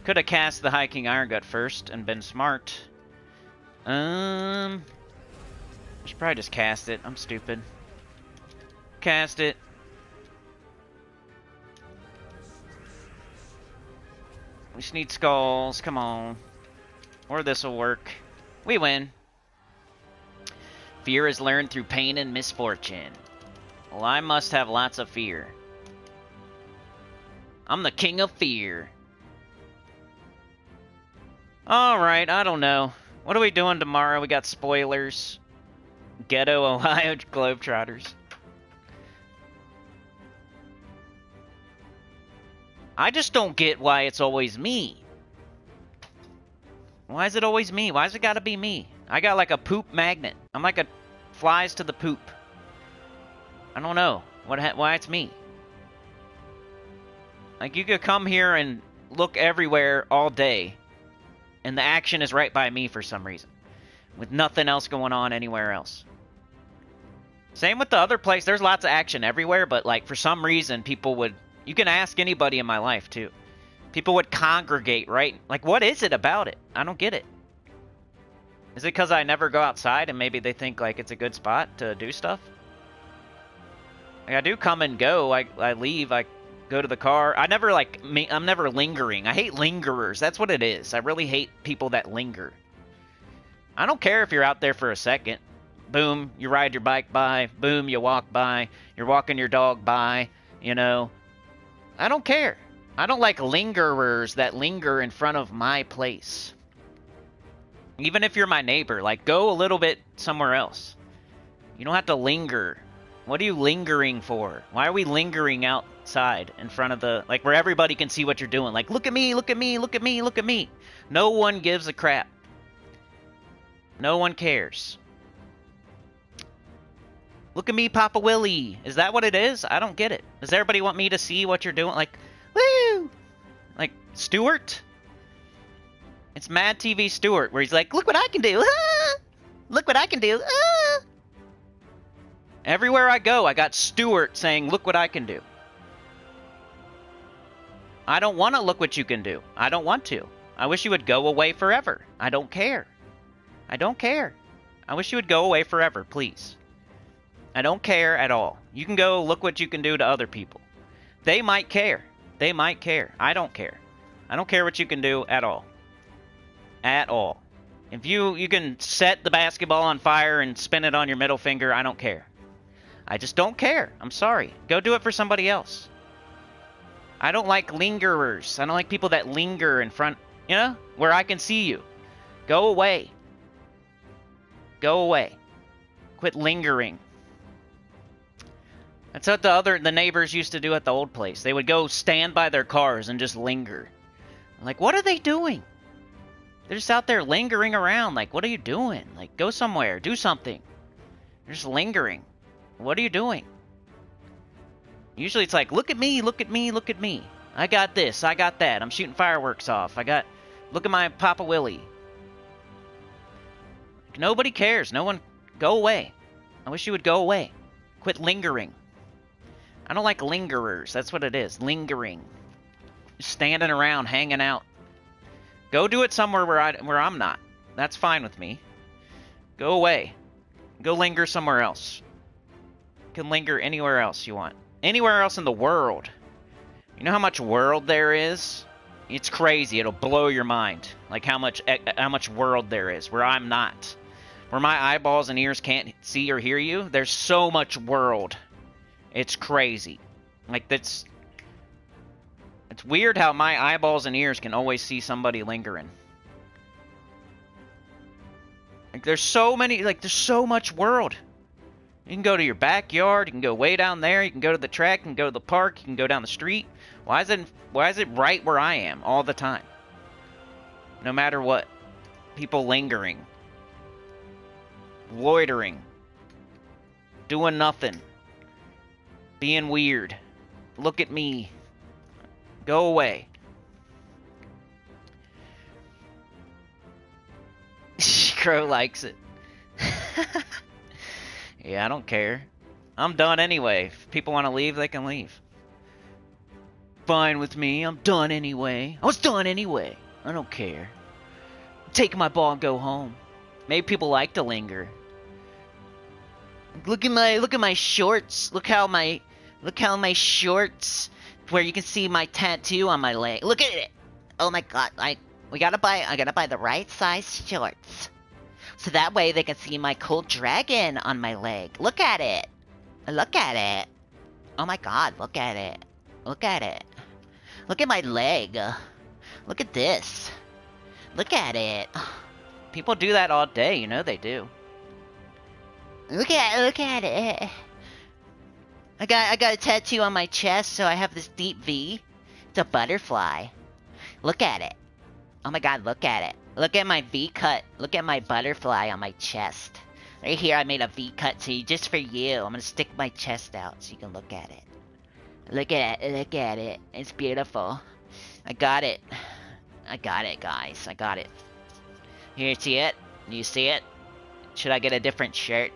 [SPEAKER 1] Could have cast the Hiking Iron Gut first and been smart. I should probably just cast it. I'm stupid. Cast it. We just need skulls. Come on. Or this will work. We win. Fear is learned through pain and misfortune. Well, I must have lots of fear. I'm the king of fear. Alright, I don't know. What are we doing tomorrow? We got spoilers. Ghetto Ohio Globetrotters. I just don't get why it's always me. Why is it always me? Why's it gotta be me? I got like a poop magnet. I'm like a flies to the poop. I don't know why it's me. Like, you could come here and look everywhere all day, and the action is right by me for some reason, with nothing else going on anywhere else. Same with the other place. There's lots of action everywhere, but like for some reason people would... You can ask anybody in my life too. People would congregate, right? Like, what is it about it? I don't get it. Is it because I never go outside and maybe they think like it's a good spot to do stuff? Like, I do come and go. I leave. I go to the car. I'm never lingering. I hate lingerers. That's what it is. I really hate people that linger. I don't care if you're out there for a second. Boom, you ride your bike by. Boom, you walk by. You're walking your dog by. You know, I don't care. I don't like lingerers that linger in front of my place. Even if you're my neighbor, like, go a little bit somewhere else. You don't have to linger. What are you lingering for? Why are we lingering outside in front of the, like, where everybody can see what you're doing? Like, look at me, look at me, look at me, look at me. No one gives a crap. No one cares. Look at me, Papa Willie. Is that what it is? I don't get it. Does everybody want me to see what you're doing? Like, woo! Like, Stuart? It's Mad TV Stuart, where he's like, look what I can do. Ah! Look what I can do. Ah! Everywhere I go, I got Stuart saying, look what I can do. I don't want to look what you can do. I don't want to. I wish you would go away forever. I don't care. I don't care. I wish you would go away forever, please. I don't care at all. You can go look what you can do to other people. They might care. They might care. I don't care. I don't care what you can do at all. At all. If you can set the basketball on fire and spin it on your middle finger, I don't care. I just don't care. I'm sorry. Go do it for somebody else. I don't like lingerers. I don't like people that linger in front, you know, where I can see you. Go away. Go away. Quit lingering. That's what the neighbors used to do at the old place. They would go stand by their cars and just linger. I'm like, what are they doing? They're just out there lingering around. Like, what are you doing? Like, go somewhere. Do something. They're just lingering. What are you doing? Usually it's like, look at me, look at me, look at me. I got this, I got that. I'm shooting fireworks off. Look at my Papa Willie. Like, nobody cares. No one, go away. I wish you would go away. Quit lingering. I don't like lingerers. That's what it is. Lingering. Just standing around, hanging out. Go do it somewhere where I'm not. That's fine with me. Go away. Go linger somewhere else. You can linger anywhere else you want. Anywhere else in the world. You know how much world there is? It's crazy. It'll blow your mind. Like how much world there is where I'm not. Where my eyeballs and ears can't see or hear you. There's so much world. It's crazy. Like it's weird how my eyeballs and ears can always see somebody lingering. Like there's so much world. You can go to your backyard, you can go way down there, you can go to the track, you can go to the park, you can go down the street. Why is it right where I am all the time? No matter what. People lingering. Loitering. Doing nothing. Being weird. Look at me. Go away. Crow likes it. Yeah, I don't care. I'm done anyway. If people want to leave, they can leave. Fine with me. I'm done anyway. I was done anyway. I don't care. Take my ball and go home. Maybe people like to linger. Look at my shorts. Look how my shorts, where you can see my tattoo on my leg. Look at it. Oh my god. I gotta buy the right size shorts. So that way they can see my cool dragon on my leg. Look at it. Look at it. Oh my god, look at it. Look at it. Look at my leg. Look at this. Look at it. People do that all day, you know they do. Look at it. I got a tattoo on my chest, so I have this deep V. It's a butterfly. Look at it. Oh my god, look at it. Look at my V cut. Look at my butterfly on my chest. Right here, I made a V cut too, just for you. I'm gonna stick my chest out so you can look at it. Look at it. Look at it. It's beautiful. I got it. I got it, guys. I got it. Here, see it? You see it? Should I get a different shirt?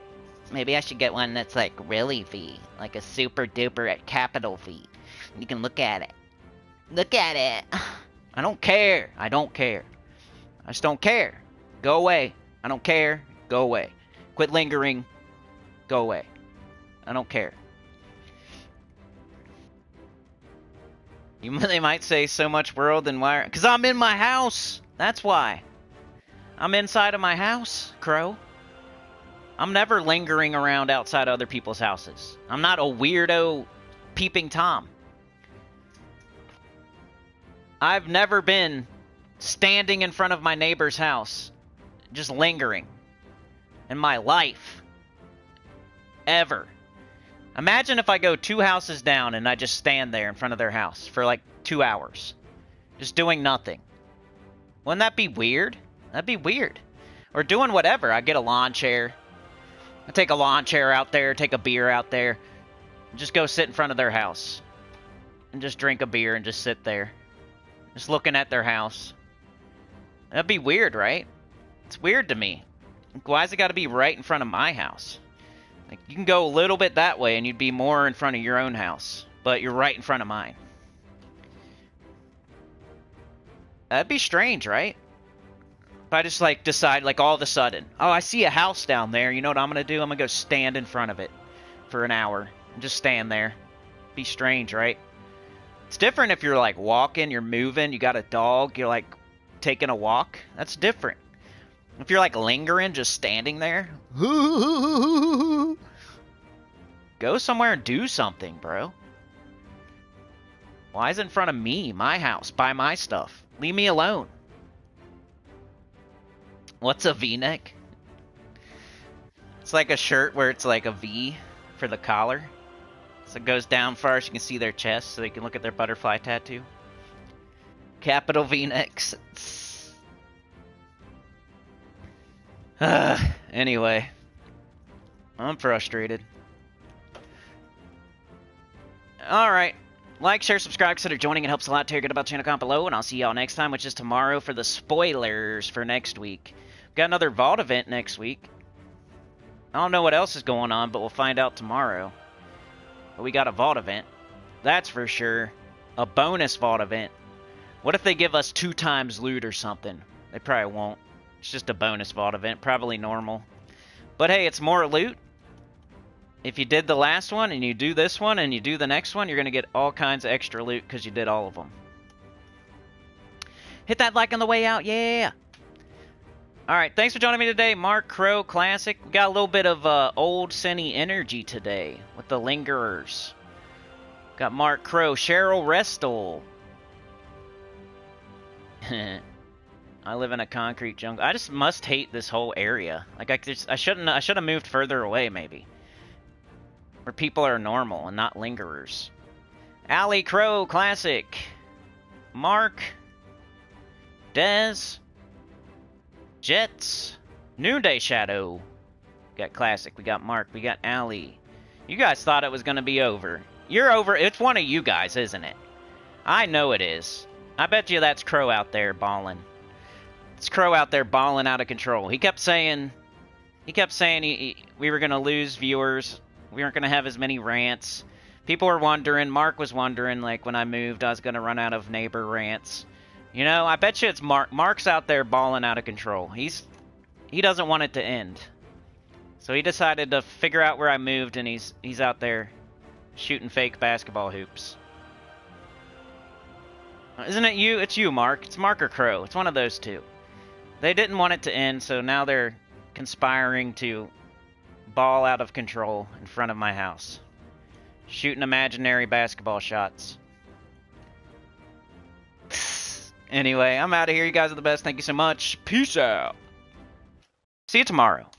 [SPEAKER 1] Maybe I should get one that's like really V. Like a super duper capital V. You can look at it. Look at it. I don't care. I don't care. I just don't care. Go away. I don't care. Go away. Quit lingering. Go away. I don't care. They might say so much world and why? Because I'm in my house. That's why. I'm inside of my house, Crow. I'm never lingering around outside other people's houses. I'm not a weirdo peeping Tom. I've never been standing in front of my neighbor's house, just lingering in my life. Ever. Imagine if I go 2 houses down and I just stand there in front of their house for like 2 hours. Just doing nothing. Wouldn't that be weird? That'd be weird. Or doing whatever. I get a lawn chair. I take a lawn chair out there, take a beer out there, and just go sit in front of their house. And just drink a beer and just sit there. Just looking at their house. That'd be weird, right? It's weird to me. Why's it got to be right in front of my house? Like, you can go a little bit that way and you'd be more in front of your own house. But you're right in front of mine. That'd be strange, right? If I just, like, decide, like, all of a sudden, oh, I see a house down there. You know what I'm going to do? I'm going to go stand in front of it for an hour. And just stand there. Be strange, right? It's different if you're, like, walking, you're moving, you got a dog, you're, like, taking a walk. That's different. If you're, like, lingering, just standing there. Go somewhere and do something, bro. Why is it in front of me, my house, buy my stuff? Leave me alone. What's a V-neck? It's like a shirt where it's like a V for the collar. So it goes down far so you can see their chest so you can look at their butterfly tattoo. Capital V-necks. Anyway. I'm frustrated. Alright. Like, share, subscribe, consider joining. It helps a lot. Tell your good about the channel comment below, and I'll see y'all next time, which is tomorrow for the spoilers for next week. Got another Vault event next week. I don't know what else is going on, but we'll find out tomorrow. But we got a Vault event. That's for sure. A bonus Vault event. What if they give us 2 times loot or something? They probably won't. It's just a bonus Vault event. Probably normal. But hey, it's more loot. If you did the last one, and you do this one, and you do the next one, you're going to get all kinds of extra loot because you did all of them. Hit that like on the way out, yeah! Alright, thanks for joining me today, Mark Crow Classic. We got a little bit of old Sinny energy today with the Lingerers. Got Mark Crow, Cheryl Restle. I live in a concrete jungle. I just must hate this whole area. Like I should have moved further away maybe. Where people are normal and not lingerers. Alley Crow Classic. Mark. Dez. Jets. Noonday Shadow. Got Classic. We got Mark. We got Alley. You guys thought it was going to be over. You're over. It's one of you guys, isn't it? I know it is. I bet you that's Crow out there balling. It's Crow out there balling out of control. He kept saying we were going to lose viewers. We weren't going to have as many rants. People were wondering. Mark was wondering, like, when I moved, I was going to run out of neighbor rants. You know, I bet you it's Mark. Mark's out there balling out of control. He doesn't want it to end. So he decided to figure out where I moved, and he's out there shooting fake basketball hoops. Isn't it you? It's you, Mark. It's Mark or Crow. It's one of those two. They didn't want it to end, so now they're conspiring to ball out of control in front of my house. Shooting imaginary basketball shots. Anyway, I'm out of here. You guys are the best. Thank you so much. Peace out. See you tomorrow.